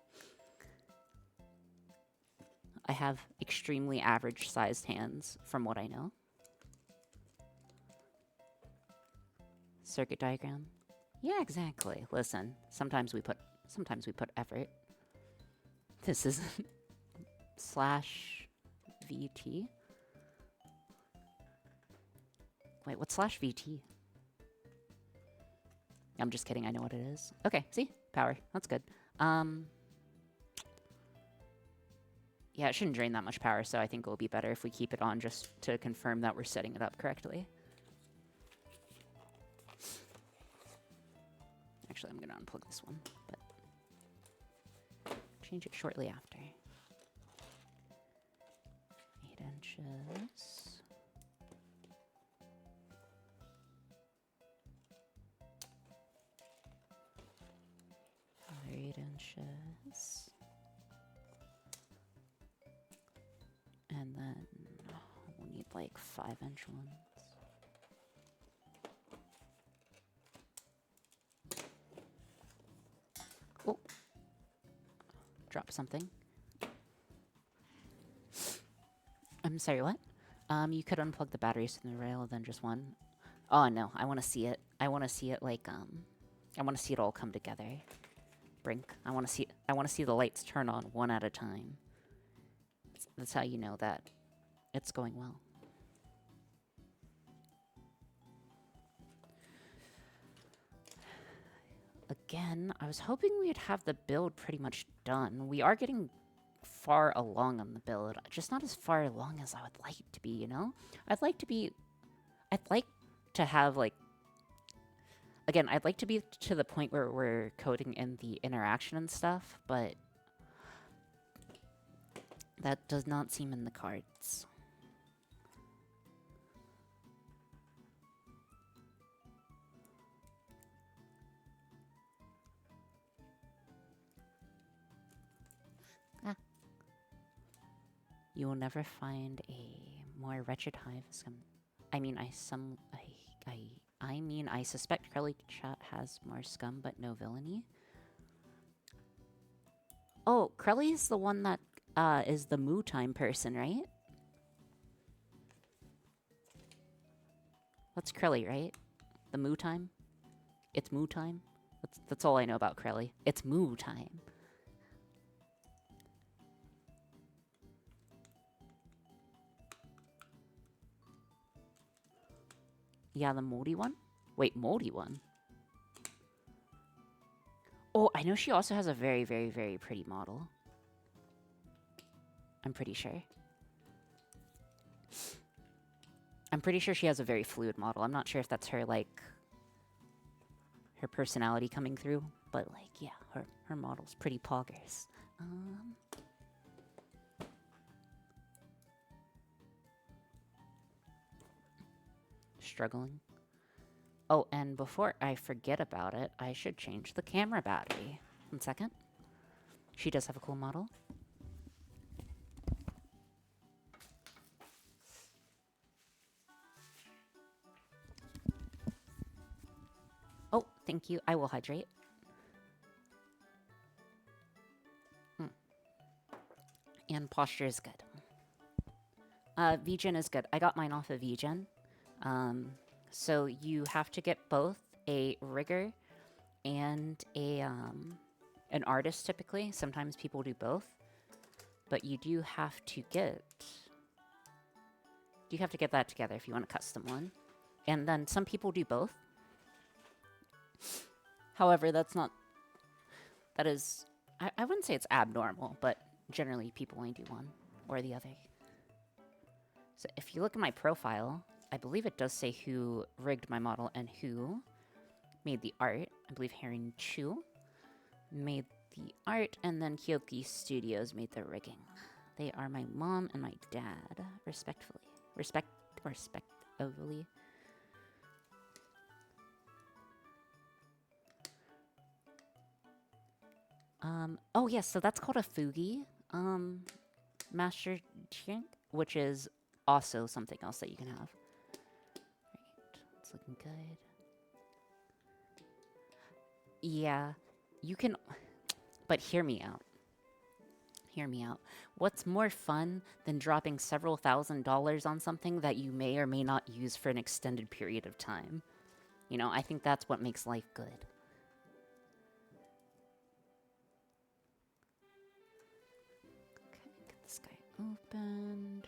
I have extremely average-sized hands, from what I know. Circuit diagram. Yeah, exactly. Listen, sometimes we put effort. This is /VT. Wait, what's /VT? I'm just kidding. I know what it is. Okay, see? Power. That's good. Yeah, it shouldn't drain that much power, so I think it will be better if we keep it on just to confirm that we're setting it up correctly. Actually, I'm going to unplug this one, but change it shortly after. 8 inches. Another 8 inches. And then we'll need like 5-inch ones. Oh, drop something. I'm sorry, what? You could unplug the batteries from the rail, then just one. Oh no, I want to see it. I want to see it like I want to see it all come together. Brink. I want to see. I want to see the lights turn on one at a time. That's how you know that it's going well. Again, I was hoping we'd have the build pretty much done. We are getting far along on the build, just not as far along as I would like to be, you know? I'd like to have, like, again, I'd like to be to the point where we're coding in the interaction and stuff, but that does not seem in the cards. You will never find a more wretched hive as I mean, I suspect Crowley Chat has more scum, but no villainy. Oh, Crowley is the one that is the moo time person, right? That's Crowley, right? The moo time? It's moo time? That's all I know about Crowley. It's moo time. Yeah, the moldy one? Wait, moldy one? Oh, I know she also has a very, very, very pretty model. I'm pretty sure. I'm pretty sure she has a very fluid model. I'm not sure if that's her, like, her personality coming through, but, like, yeah, her model's pretty poggers. Struggling. Oh, and before I forget about it, I should change the camera battery. 1 second. She does have a cool model. Oh, thank you. I will hydrate. And posture is good. VGen is good. I got mine off of VGen. So you have to get both a rigger and an artist typically. Sometimes people do both. But you do have to get that together if you want a custom one. And then some people do both. However, that is, I wouldn't say it's abnormal, but generally people only do one or the other. So if you look at my profile, I believe it does say who rigged my model and who made the art. I believe Heron Chu made the art, and then Kyoki Studios made the rigging. They are my mom and my dad, respectively. Respectively. Oh yes, so that's called a Fugi, Master Chink, which is also something else that you can have. Right, it's looking good. Yeah, you can, but hear me out. Hear me out. What's more fun than dropping several $1,000s on something that you may or may not use for an extended period of time? You know, I think that's what makes life good. Get this guy opened.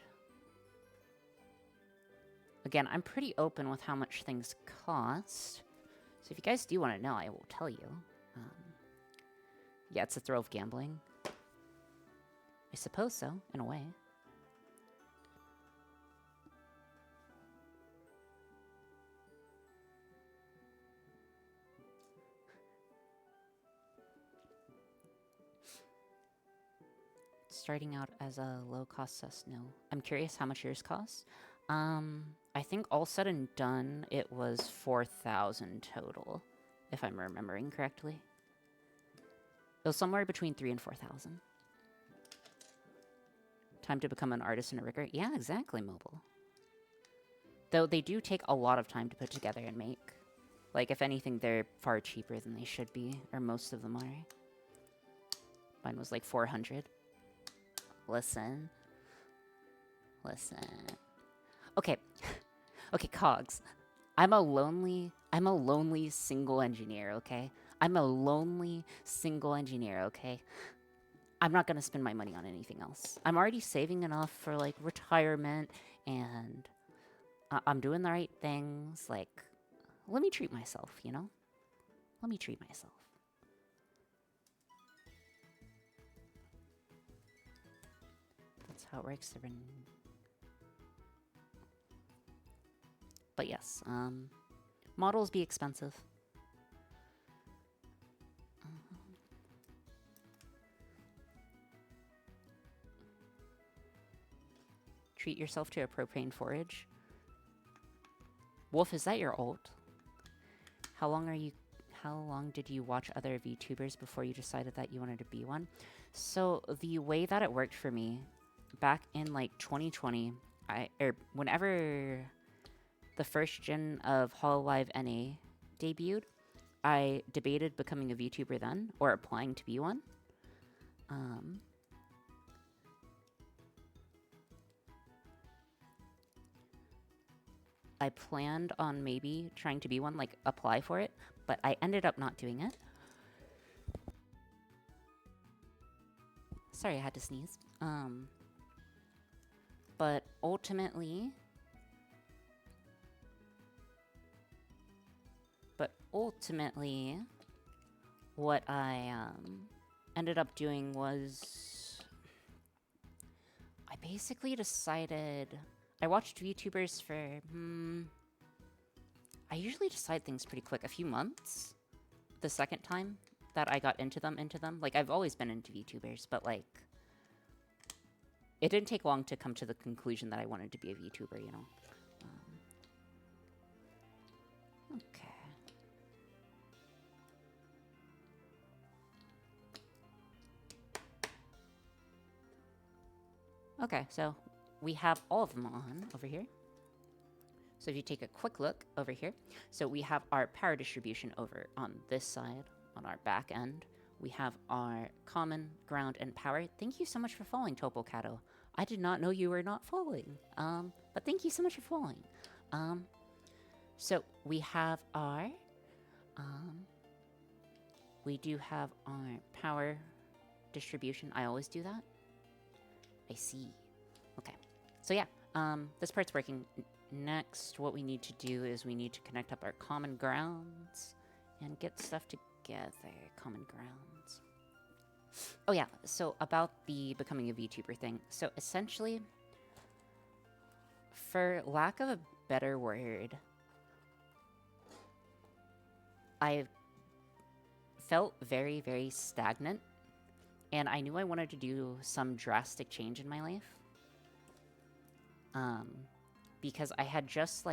Again, I'm pretty open with how much things cost. So if you guys do want to know, I will tell you. Yeah, it's a thrill of gambling. I suppose so, in a way. Starting out as a low-cost Cessna. I'm curious how much yours costs. I think all said and done, it was 4,000 total, if I'm remembering correctly. It was somewhere between 3,000 and 4,000. Time to become an artist and a rigger? Yeah, exactly, Mobile. Though they do take a lot of time to put together and make. Like, if anything, they're far cheaper than they should be, or most of them are. Mine was like 400. Listen. Okay. Okay, Cogs. I'm a lonely single engineer, okay? I'm a lonely single engineer, okay? I'm not going to spend my money on anything else. I'm already saving enough for like retirement, and I'm doing the right things. Like, let me treat myself, you know? Let me treat myself. That's how it works. But yes, models be expensive. Treat yourself to a propane forage. Wolf, is that your ult? How long did you watch other VTubers before you decided that you wanted to be one? So the way that it worked for me back in like 2020, whenever the first gen of Hololive NA debuted, I debated becoming a VTuber then, or applying to be one. I planned on maybe trying to be one, like apply for it, but I ended up not doing it. Sorry, I had to sneeze. But ultimately, what I ended up doing was I basically decided I watched VTubers for I usually decide things pretty quick, a few months. The second time that I got into them. Like, I've always been into VTubers, but like it didn't take long to come to the conclusion that I wanted to be a VTuber, you know. Okay. Okay, so we have all of them on over here. So if you take a quick look over here, so we have our power distribution over on this side, on our back end. We have our common, ground, and power. Thank you so much for following, Topocato. I did not know you were not following, but thank you so much for following. So we have our, we do have our power distribution. I always do that. I see. Okay. So yeah, this part's working. Next, what we need to do is we need to connect up our common grounds and get stuff together. Common grounds. Oh yeah, so about the becoming a VTuber thing. So essentially, for lack of a better word, I felt very, very stagnant, and I knew I wanted to do some drastic change in my life. Because I had just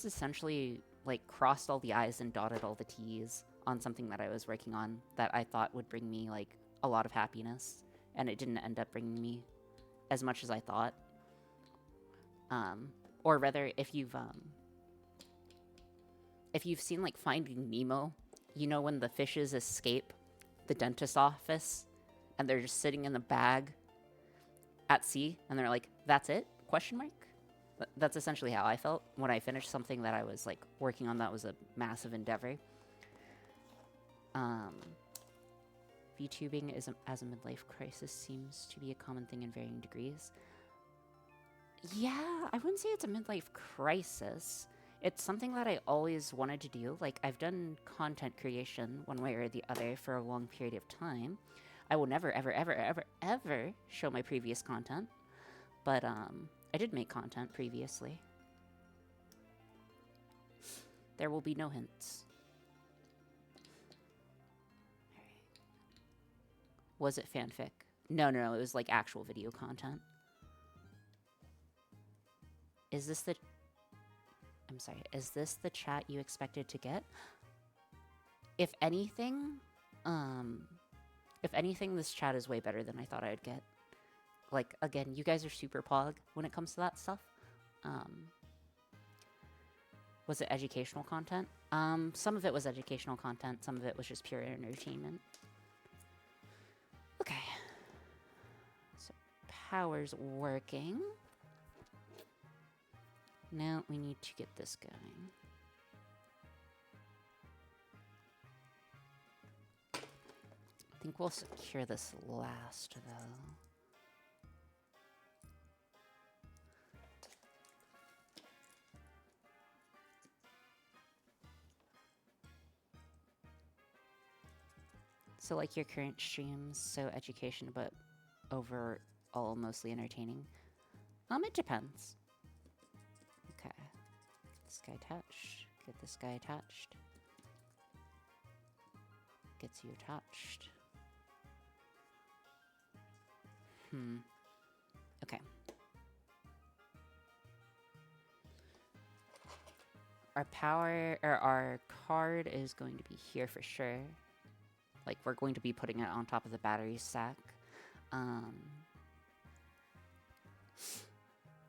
essentially like crossed all the I's and dotted all the T's on something that I was working on that I thought would bring me like a lot of happiness, and it didn't end up bringing me as much as I thought. Or rather, if you've seen like Finding Nemo, you know when the fishes escape the dentist's office and they're just sitting in the bag at sea and they're like, "That's it?" Question mark. That's essentially how I felt when I finished something that I was like working on that was a massive endeavor. VTubing as a midlife crisis seems to be a common thing in varying degrees. Yeah, I wouldn't say it's a midlife crisis. It's something that I always wanted to do. Like, I've done content creation one way or the other for a long period of time. I will never, ever, ever, ever, ever show my previous content. But, I did make content previously. There will be no hints. Was it fanfic? No, it was like actual video content. Is this the... I'm sorry, is this the chat you expected to get? If anything, this chat is way better than I thought I would get. Like, again, you guys are super pog when it comes to that stuff. Was it educational content? Some of it was educational content, some of it was just pure entertainment. Okay. So, power's working. Now we need to get this going. think we'll secure this last, though. So like your current streams, so education, but overall mostly entertaining. It depends. Okay. Get this guy attached. Get this guy attached. Gets you attached. Okay. Our power, or our card is going to be here for sure. Like, we're going to be putting it on top of the battery stack.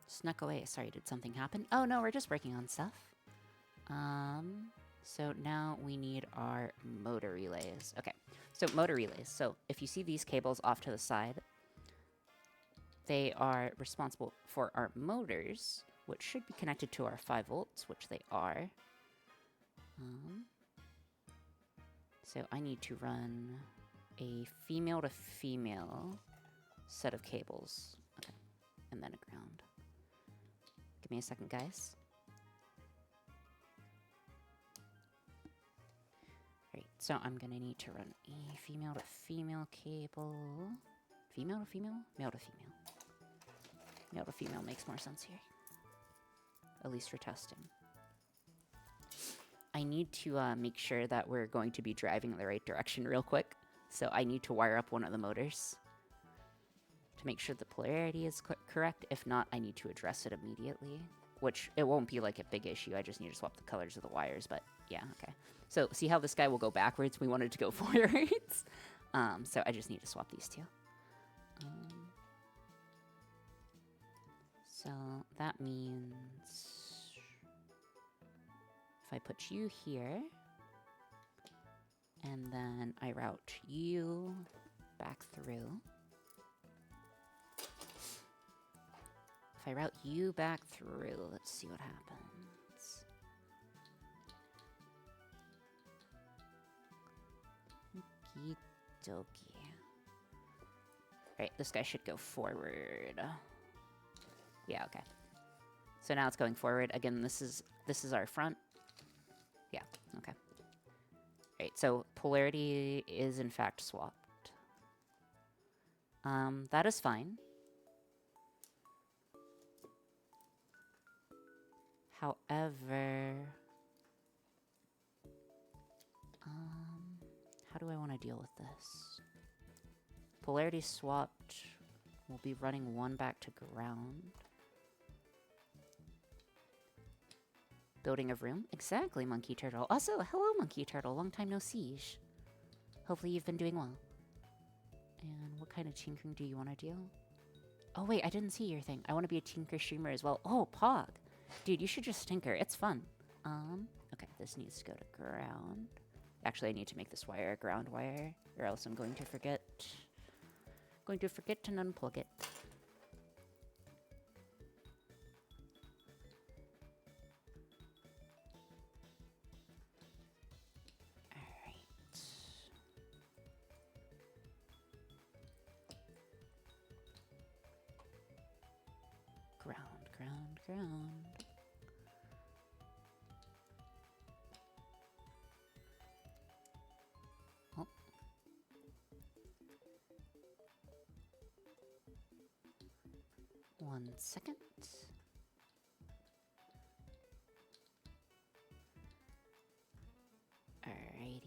Snuck away. Sorry, did something happen? Oh, no, we're just working on stuff. So now we need our motor relays. Okay, so motor relays. So if you see these cables off to the side, they are responsible for our motors, which should be connected to our 5 volts, which they are. So I need to run a female to female set of cables. Okay, and then a ground. Give me a second, guys. Alright, so I'm gonna need to run a female to female cable. Female to female? Male to female. Male to female makes more sense here. At least for testing. I need to make sure that we're going to be driving in the right direction real quick. So I need to wire up one of the motors to make sure the polarity is correct. If not, I need to address it immediately, which it won't be like a big issue. I just need to swap the colors of the wires, but yeah, okay. So see how this guy will go backwards? We wanted to go forwards. So I just need to swap these two. So that means if I put you here, and then I route you back through. If I route you back through, let's see what happens. Okie dokie. Alright, this guy should go forward. Yeah, okay. So now it's going forward. Again, this is our front. Yeah, okay. Right, so polarity is in fact swapped. That is fine. However, how do I want to deal with this? Polarity swapped. We'll be running one back to ground. Building a room? Exactly, Monkey Turtle. Also, hello, Monkey Turtle. Long time no see. Hopefully you've been doing well. And what kind of tinkering do you want to do? Oh, wait, I didn't see your thing. I want to be a tinker streamer as well. Oh, Pog. Dude, you should just tinker. It's fun. Okay, this needs to go to ground. Actually, I need to make this wire a ground wire, or else I'm going to forget. Going to forget to unplug it. Ground. Oh. One second. Alrighty,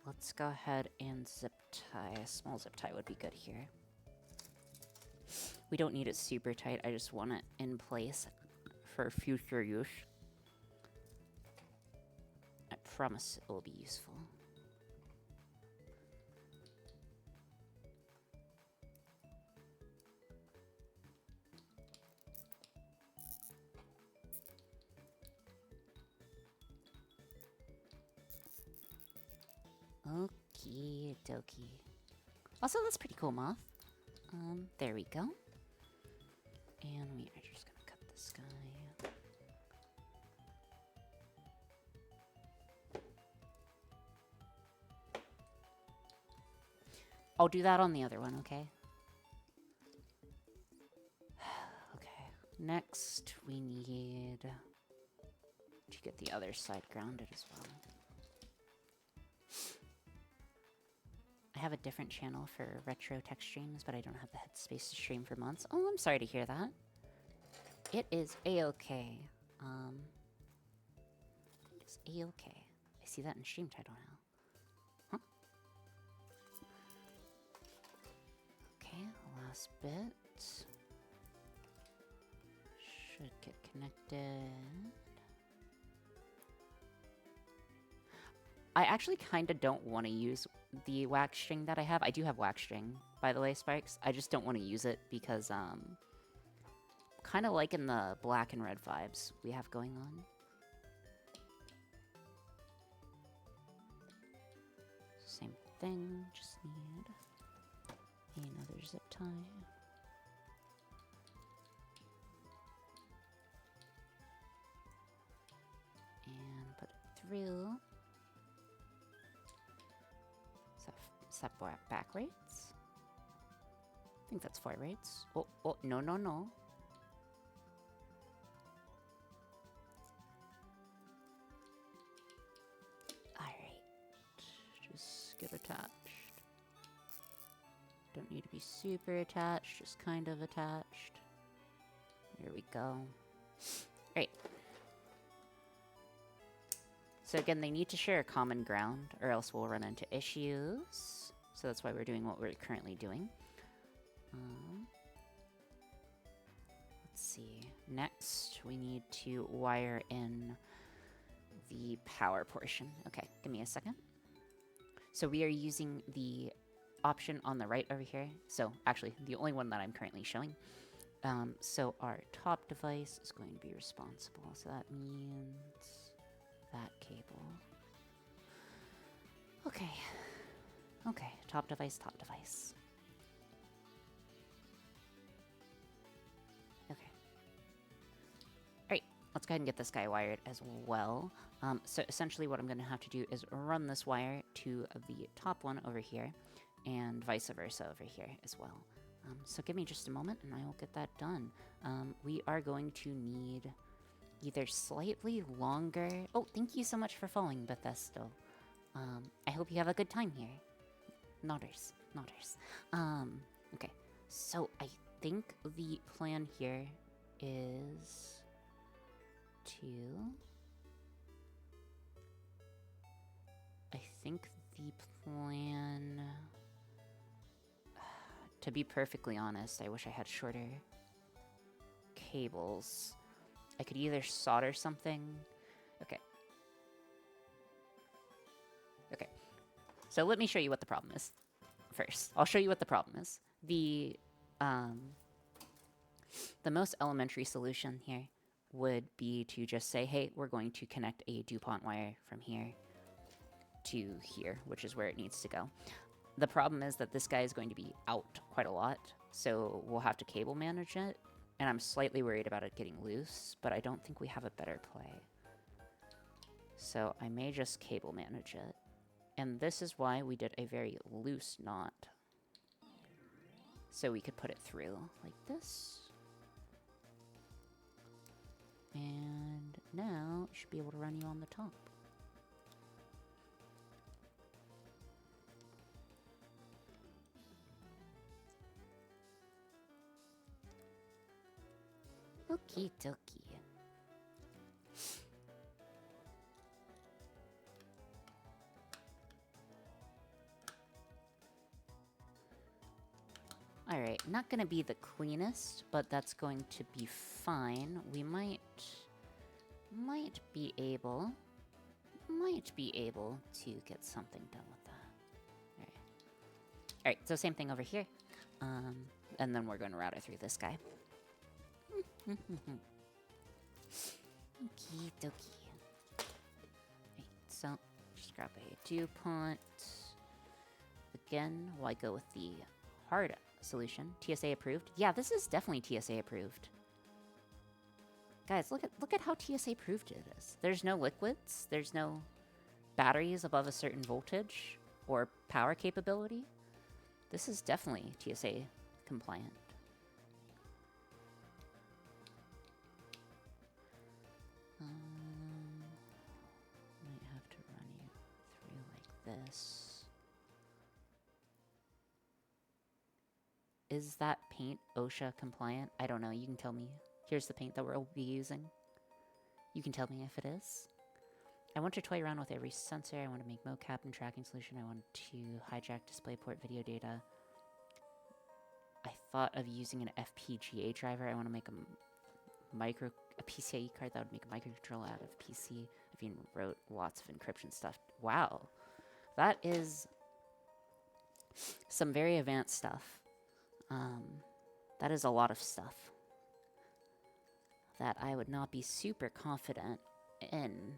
let's go ahead and zip tie. A small zip tie would be good here. We don't need it super tight, I just want it in place for future use. I promise it will be useful. Okie dokie. Also, that's pretty cool, Moth. There we go. And we are just gonna cut this guy. I'll do that on the other one, okay? Okay. Next, we need to get the other side grounded as well. I have a different channel for retro tech streams, but I don't have the headspace to stream for months. Oh, I'm sorry to hear that. It is a-okay. It's a-okay. I see that in stream title now. Huh? Okay, last bit. Should get connected. I actually kind of don't want to use the wax string that I have. I do have wax string, by the way, Sparks. I just don't want to use it because, kind of like in the black and red vibes we have going on. Same thing, just need another zip tie. And put it through. Is that back rates? I think that's 4 rates. Oh, no, no, no. Alright. Just get attached. Don't need to be super attached, just kind of attached. Here we go. Right. So again, they need to share a common ground, or else we'll run into issues. So that's why we're doing what we're currently doing. Let's see. Next, we need to wire in the power portion. Okay, give me a second. So we are using the option on the right over here. So actually, the only one that I'm currently showing. So our top device is going to be responsible. So that means that cable. Okay. Okay, top device, top device. Okay. Alright, let's go ahead and get this guy wired as well. So essentially what I'm going to have to do is run this wire to the top one over here, and vice versa over here as well. So give me just a moment and I will get that done. We are going to need either slightly longer... Oh, thank you so much for following, Bethesda. I hope you have a good time here. Nodders. Nodders. Okay. So I think the plan here is to... I think the plan... To be perfectly honest, I wish I had shorter cables. I could either solder something... Okay. Okay. So let me show you what the problem is first. I'll show you what the problem is. The most elementary solution here would be to just say, hey, we're going to connect a DuPont wire from here to here, which is where it needs to go. The problem is that this guy is going to be out quite a lot, so we'll have to cable manage it, and I'm slightly worried about it getting loose, but I don't think we have a better play. So I may just cable manage it. And this is why we did a very loose knot. So we could put it through like this. And now it should be able to run you on the top. Okie dokie. Alright, not gonna be the cleanest, but that's going to be fine. We might be able to get something done with that. Alright, so same thing over here. And then we're going to route it through this guy. Okie dokie. Right, so just grab a DuPont. Again, why go with the hard solution? TSA approved. Yeah, this is definitely TSA approved. Guys, look at how TSA approved it is. There's no liquids. There's no batteries above a certain voltage or power capability. This is definitely TSA compliant. Might have to run you through like this. Is that paint OSHA compliant? I don't know. You can tell me. Here's the paint that we'll be using. You can tell me if it is. I want to toy around with every sensor. I want to make mocap and tracking solution. I want to hijack DisplayPort video data. I thought of using an FPGA driver. I want to make a PCIe card that would make a microcontroller out of PC. I've even wrote lots of encryption stuff. Wow. That is some very advanced stuff. That is a lot of stuff that I would not be super confident in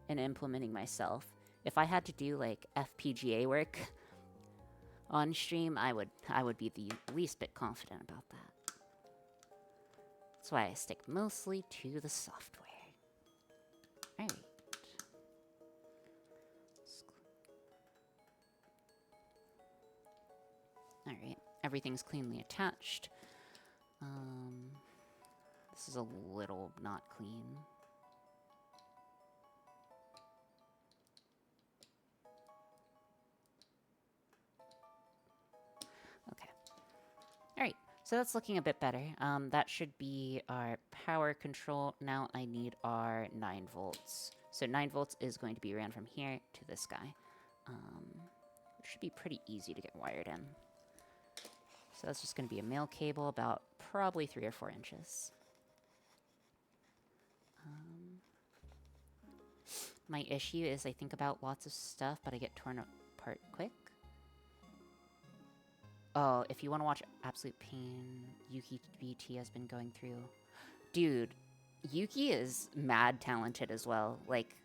implementing myself. If I had to do like FPGA work on stream, I would be the least bit confident about that. That's why I stick mostly to the software. Alright. Alright, everything's cleanly attached. This is a little not clean. Okay. Alright, so that's looking a bit better. That should be our power control. Now I need our 9 volts. So 9 volts is going to be ran from here to this guy. It should be pretty easy to get wired in. So that's just going to be a male cable, about probably 3 or 4 inches. My issue is I think about lots of stuff, but I get torn apart quick. Oh, if you want to watch absolute pain, Yuki BT has been going through. Dude, Yuki is mad talented as well. Like,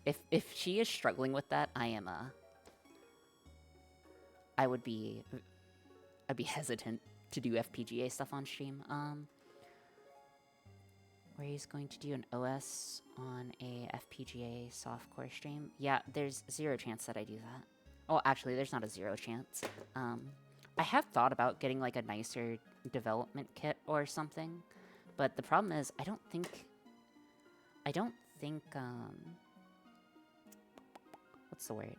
if she is struggling with that, I'd be hesitant to do FPGA stuff on stream. Where he's going to do an OS on a FPGA softcore stream. Yeah, there's 0 chance that I do that. Oh, actually, there's not a 0 chance. I have thought about getting like a nicer development kit or something, but the problem is I don't think, what's the word?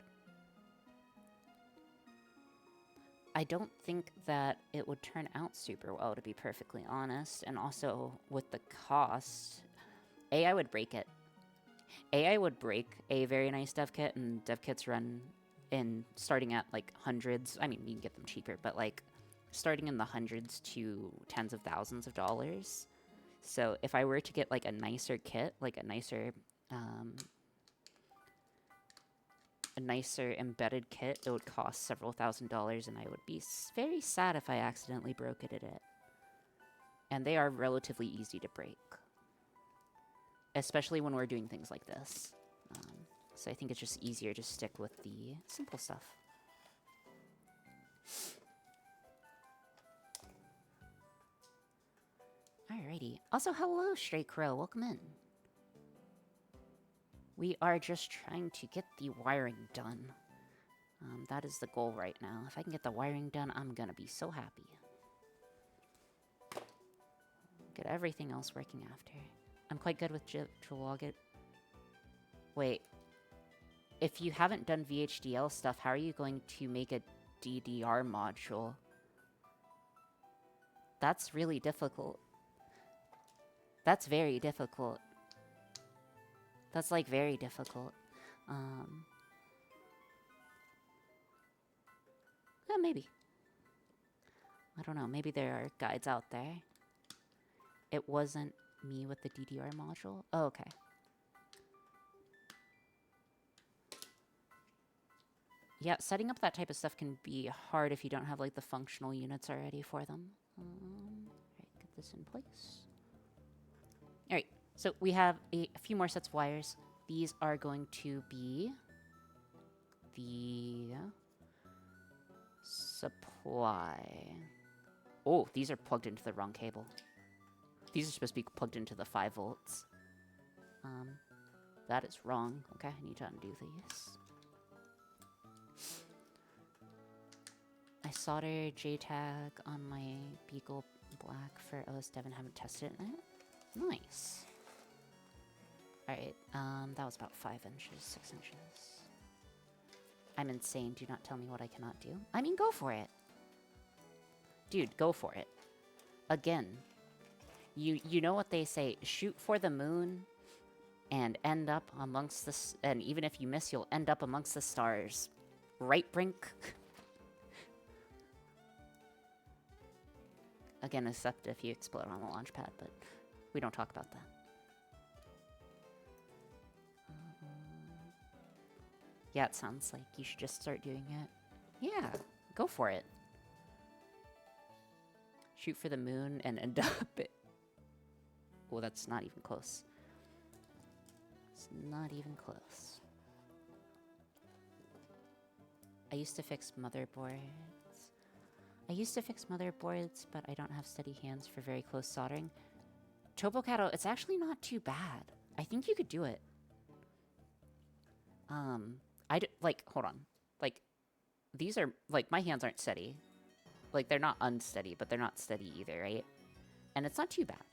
I don't think that it would turn out super well, to be perfectly honest. And also, with the cost, I would break it. I would break a very nice dev kit, and dev kits run in starting at like hundreds. I mean, you can get them cheaper, but like starting in the hundreds to tens of thousands of dollars. So if I were to get like a nicer kit, like a nicer embedded kit, it would cost several $1,000s, and I would be very sad if I accidentally broke it at it. And they are relatively easy to break, especially when we're doing things like this. So I think it's just easier to stick with the simple stuff. Alrighty. Also, hello, Stray Crow. Welcome in. We are just trying to get the wiring done. That is the goal right now. If I can get the wiring done, I'm gonna be so happy. Get everything else working after. I'm quite good with Jawlogit. Wait. If you haven't done VHDL stuff, how are you going to make a DDR module? That's really difficult. That's very difficult. That's, like, very difficult. Yeah, maybe. I don't know. Maybe there are guides out there. It wasn't me with the DDR module? Oh, okay. Yeah, setting up that type of stuff can be hard if you don't have, like, the functional units already for them. Alright, get this in place. Alright, so we have a few more sets of wires. These are going to be the supply. Oh, these are plugged into the wrong cable. These are supposed to be plugged into the 5 volts. That is wrong. Okay, I need to undo these. I soldered JTAG on my Beagle Black for OS Dev and haven't tested it yet. Nice. Alright, that was about 5 inches, 6 inches. I'm insane. Do not tell me what I cannot do. I mean, go for it. Dude, go for it. Again, you know what they say, shoot for the moon and end up amongst the... And even if you miss, you'll end up amongst the stars. Right, Brink? Again, except if you explode on the launch pad, but we don't talk about that. Yeah, it sounds like you should just start doing it. Yeah, go for it. Shoot for the moon and end up it. Well, that's not even close. It's not even close. I used to fix motherboards. But I don't have steady hands for very close soldering. Topocato, it's actually not too bad. I think you could do it. Like, hold on. Like, these are, like, my hands aren't steady. Like, they're not unsteady, but they're not steady either, right? And it's not too bad.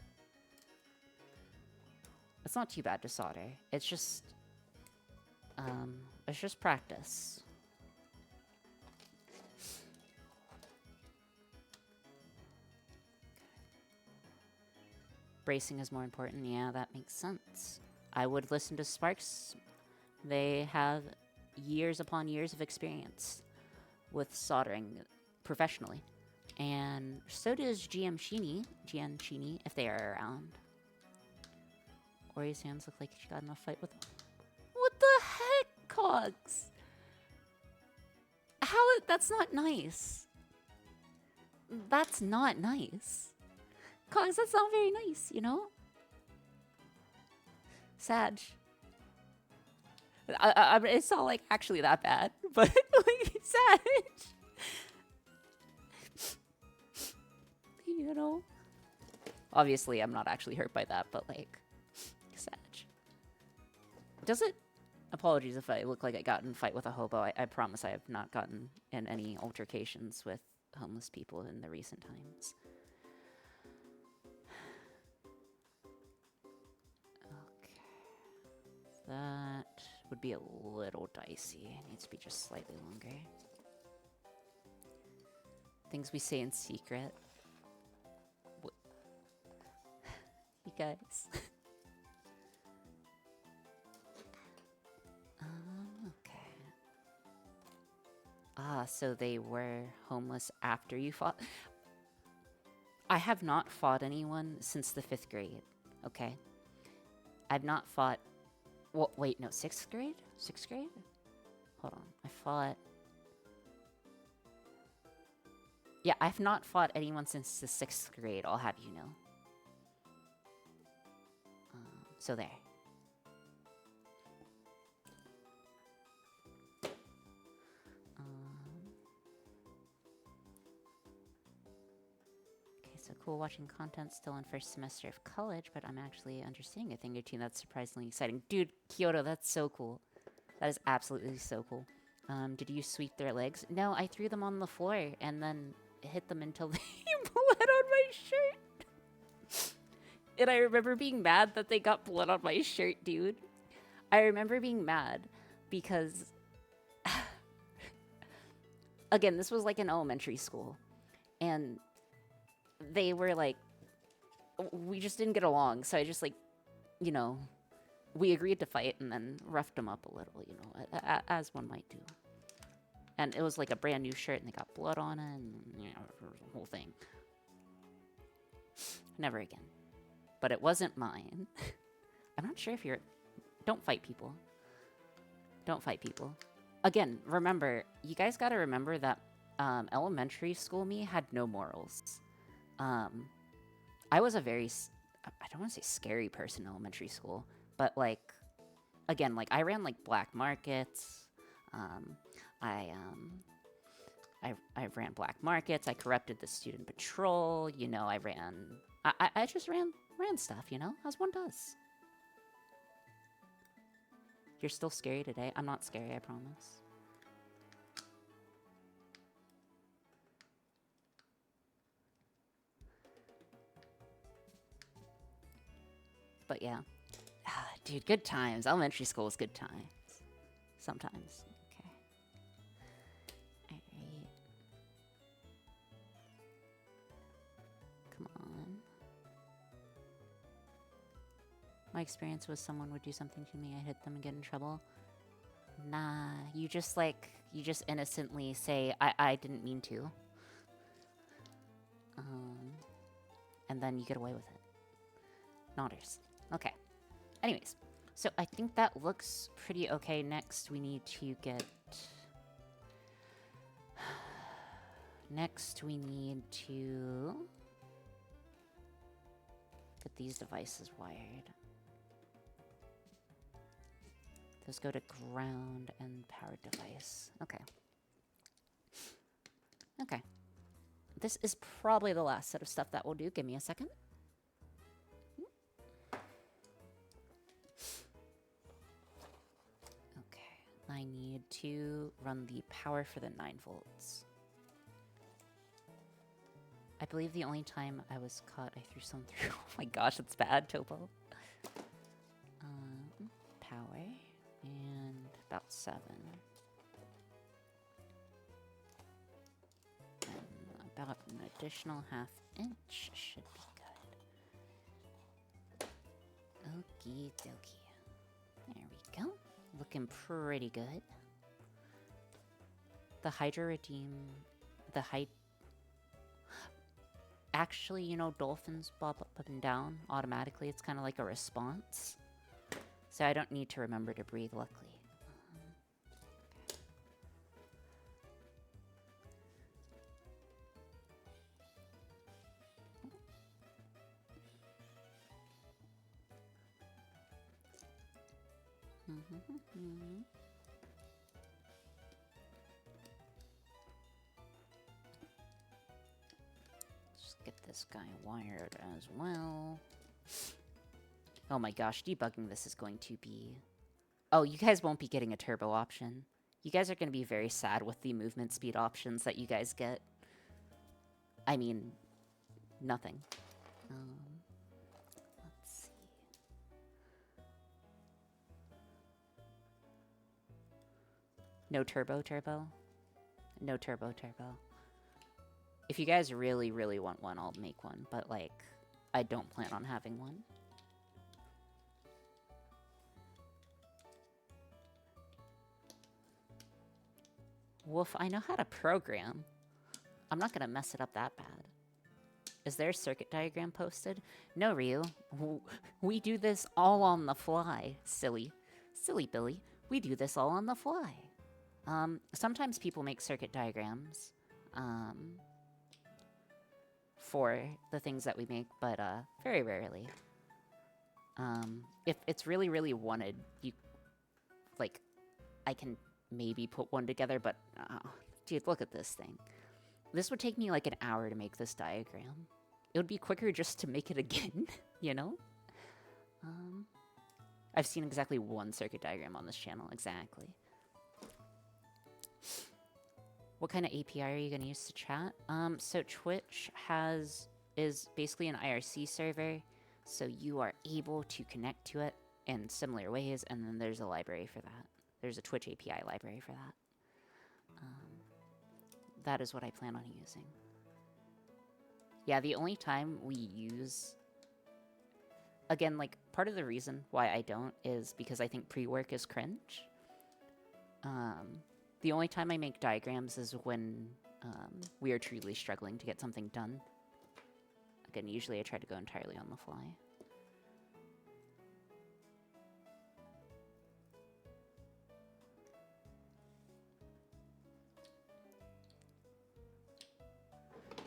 It's not too bad to solder. It's just practice. Bracing is more important. Yeah, that makes sense. I would listen to Sparks. They have years upon years of experience with soldering professionally. And so does GM Sheeny, if they are around. Ori's hands look like she got in a fight with... What the heck, Cogs? How... That's not nice. That's not nice. Cogs, that's not very nice, you know? Sag. It's not, like, actually that bad, but, like, Sag. You know? Obviously, I'm not actually hurt by that, but, like, Sag. Does it? Apologies if I look like I got in a fight with a hobo. I promise I have not gotten in any altercations with homeless people in the recent times. That would be a little dicey. It needs to be just slightly longer. Things we say in secret. What? You guys. Okay. Ah, so they were homeless after you fought? I have not fought anyone since the 5th grade, okay? I've not fought... Well, wait, no, 6th grade? 6th grade? Hold on. I fought... Yeah, I've not fought anyone since the 6th grade, I'll have you know. So there. Okay, so cool watching content still in first semester of college, but I'm actually understanding a thing or two that's surprisingly exciting. Dude, Kyoto, that's so cool. That is absolutely so cool. Did you sweep their legs? No, I threw them on the floor and then hit them until they bled on my shirt. And I remember being mad that they got blood on my shirt, dude. I remember being mad because... Again, this was like in elementary school. And they were like... We just didn't get along, so I just like, you know... We agreed to fight and then roughed them up a little, you know, as one might do. And it was like a brand new shirt and they got blood on it and, you know, the whole thing. Never again. But it wasn't mine. I'm not sure if you're... Don't fight people. Don't fight people. Again, remember, you guys gotta remember that elementary school me had no morals. I was a very... I don't want to say scary person in elementary school. But, like, again, like, I ran, like, black markets. I ran black markets. I corrupted the student patrol. You know, I just ran stuff, you know, as one does. You're still scary today? I'm not scary, I promise. But yeah. Dude, good times. Elementary school is good times. Sometimes. Okay. Alright. Come on. My experience was someone would do something to me, I hit them and get in trouble. Nah, you just innocently say, I didn't mean to. And then you get away with it. Nodders. Okay. Anyways, so I think that looks pretty okay. Next, we need to get... Next, we need to get these devices wired. Those go to ground and power device. Okay. Okay. This is probably the last set of stuff that we'll do. Give me a second. Okay. I need to run the power for the 9 volts. I believe the only time I was caught, I threw some through. Oh my gosh, that's bad, Topo. Power. And about 7. And about an additional ½ inch should be good. Okie dokie. There we go. Looking pretty good. The Hydra Redeem... The Actually, you know, dolphins bob up and down automatically. It's kind of like a response. So I don't need to remember to breathe, luckily. Just get this guy wired as well. Oh my gosh, debugging this is going to be... Oh, you guys won't be getting a turbo option. You guys are going to be very sad with the movement speed options that you guys get. I mean, nothing. Let's see. No turbo. No turbo. If you guys really, really want one, I'll make one. But, like, I don't plan on having one. Wolf, I know how to program. I'm not going to mess it up that bad. Is there a circuit diagram posted? No, Ryu. We do this all on the fly, silly. Silly Billy. We do this all on the fly. Sometimes people make circuit diagrams for the things that we make, but very rarely. If it's really, really wanted, you... Like, I can... maybe put one together, but dude, look at this thing. This would take me like an hour to make this diagram. It would be quicker just to make it again, you know? I've seen exactly one circuit diagram on this channel, exactly. What kind of API are you going to use to chat? So Twitch is basically an IRC server, so you are able to connect to it in similar ways, and then there's a library for that. There's a Twitch API library for that. That is what I plan on using. Yeah, the only time we use... Again, like, part of the reason why I don't is because I think pre-work is cringe. The only time I make diagrams is when we are truly struggling to get something done. Again, usually I try to go entirely on the fly.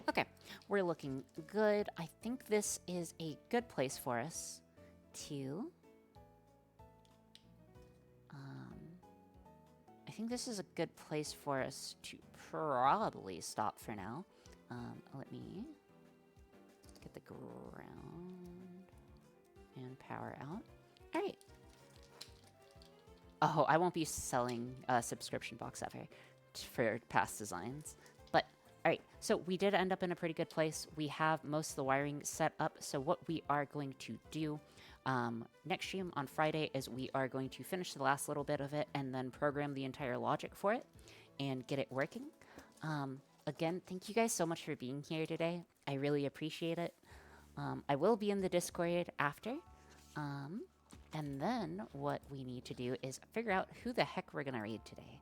Okay, we're looking good. I think this is a good place for us to... I think this is a good place for us to probably stop for now. Let me get the ground and power out. All right. Oh, I won't be selling a subscription box ever for past designs. But, all right, so we did end up in a pretty good place. We have most of the wiring set up. So what we are going to do, Next stream on Friday is we are going to finish the last little bit of it and then program the entire logic for it and get it working. Again, thank you guys so much for being here today. I really appreciate it. I will be in the Discord after. And then what we need to do is figure out who the heck we're going to raid today.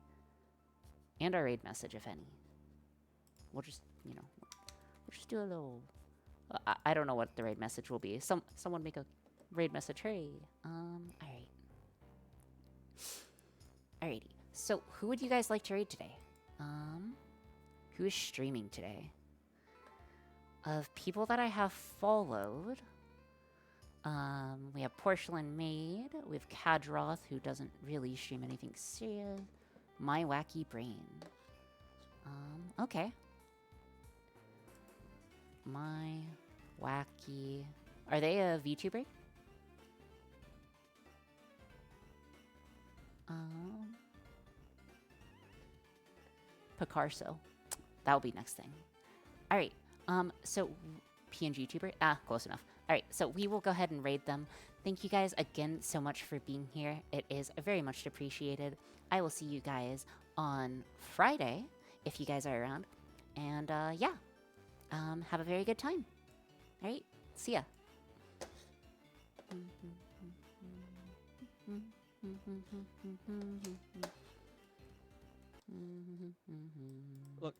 And our raid message, if any. We'll just, we'll just do a little... I don't know what the raid message will be. Someone make a raid message. Hurry. Alright. Alrighty. So, who would you guys like to raid today? Who is streaming today? Of people that I have followed... we have Porcelain Maid. We have Kadroth, who doesn't really stream anything serious. My Wacky Brain. Okay. My Wacky... Are they a VTuber? Picasso. That'll be next thing. Alright, so... PNG tuber? Close enough. Alright, so we will go ahead and raid them. Thank you guys again so much for being here. It is very much appreciated. I will see you guys on Friday, if you guys are around. And, yeah. Have a very good time. Alright, see ya. Look,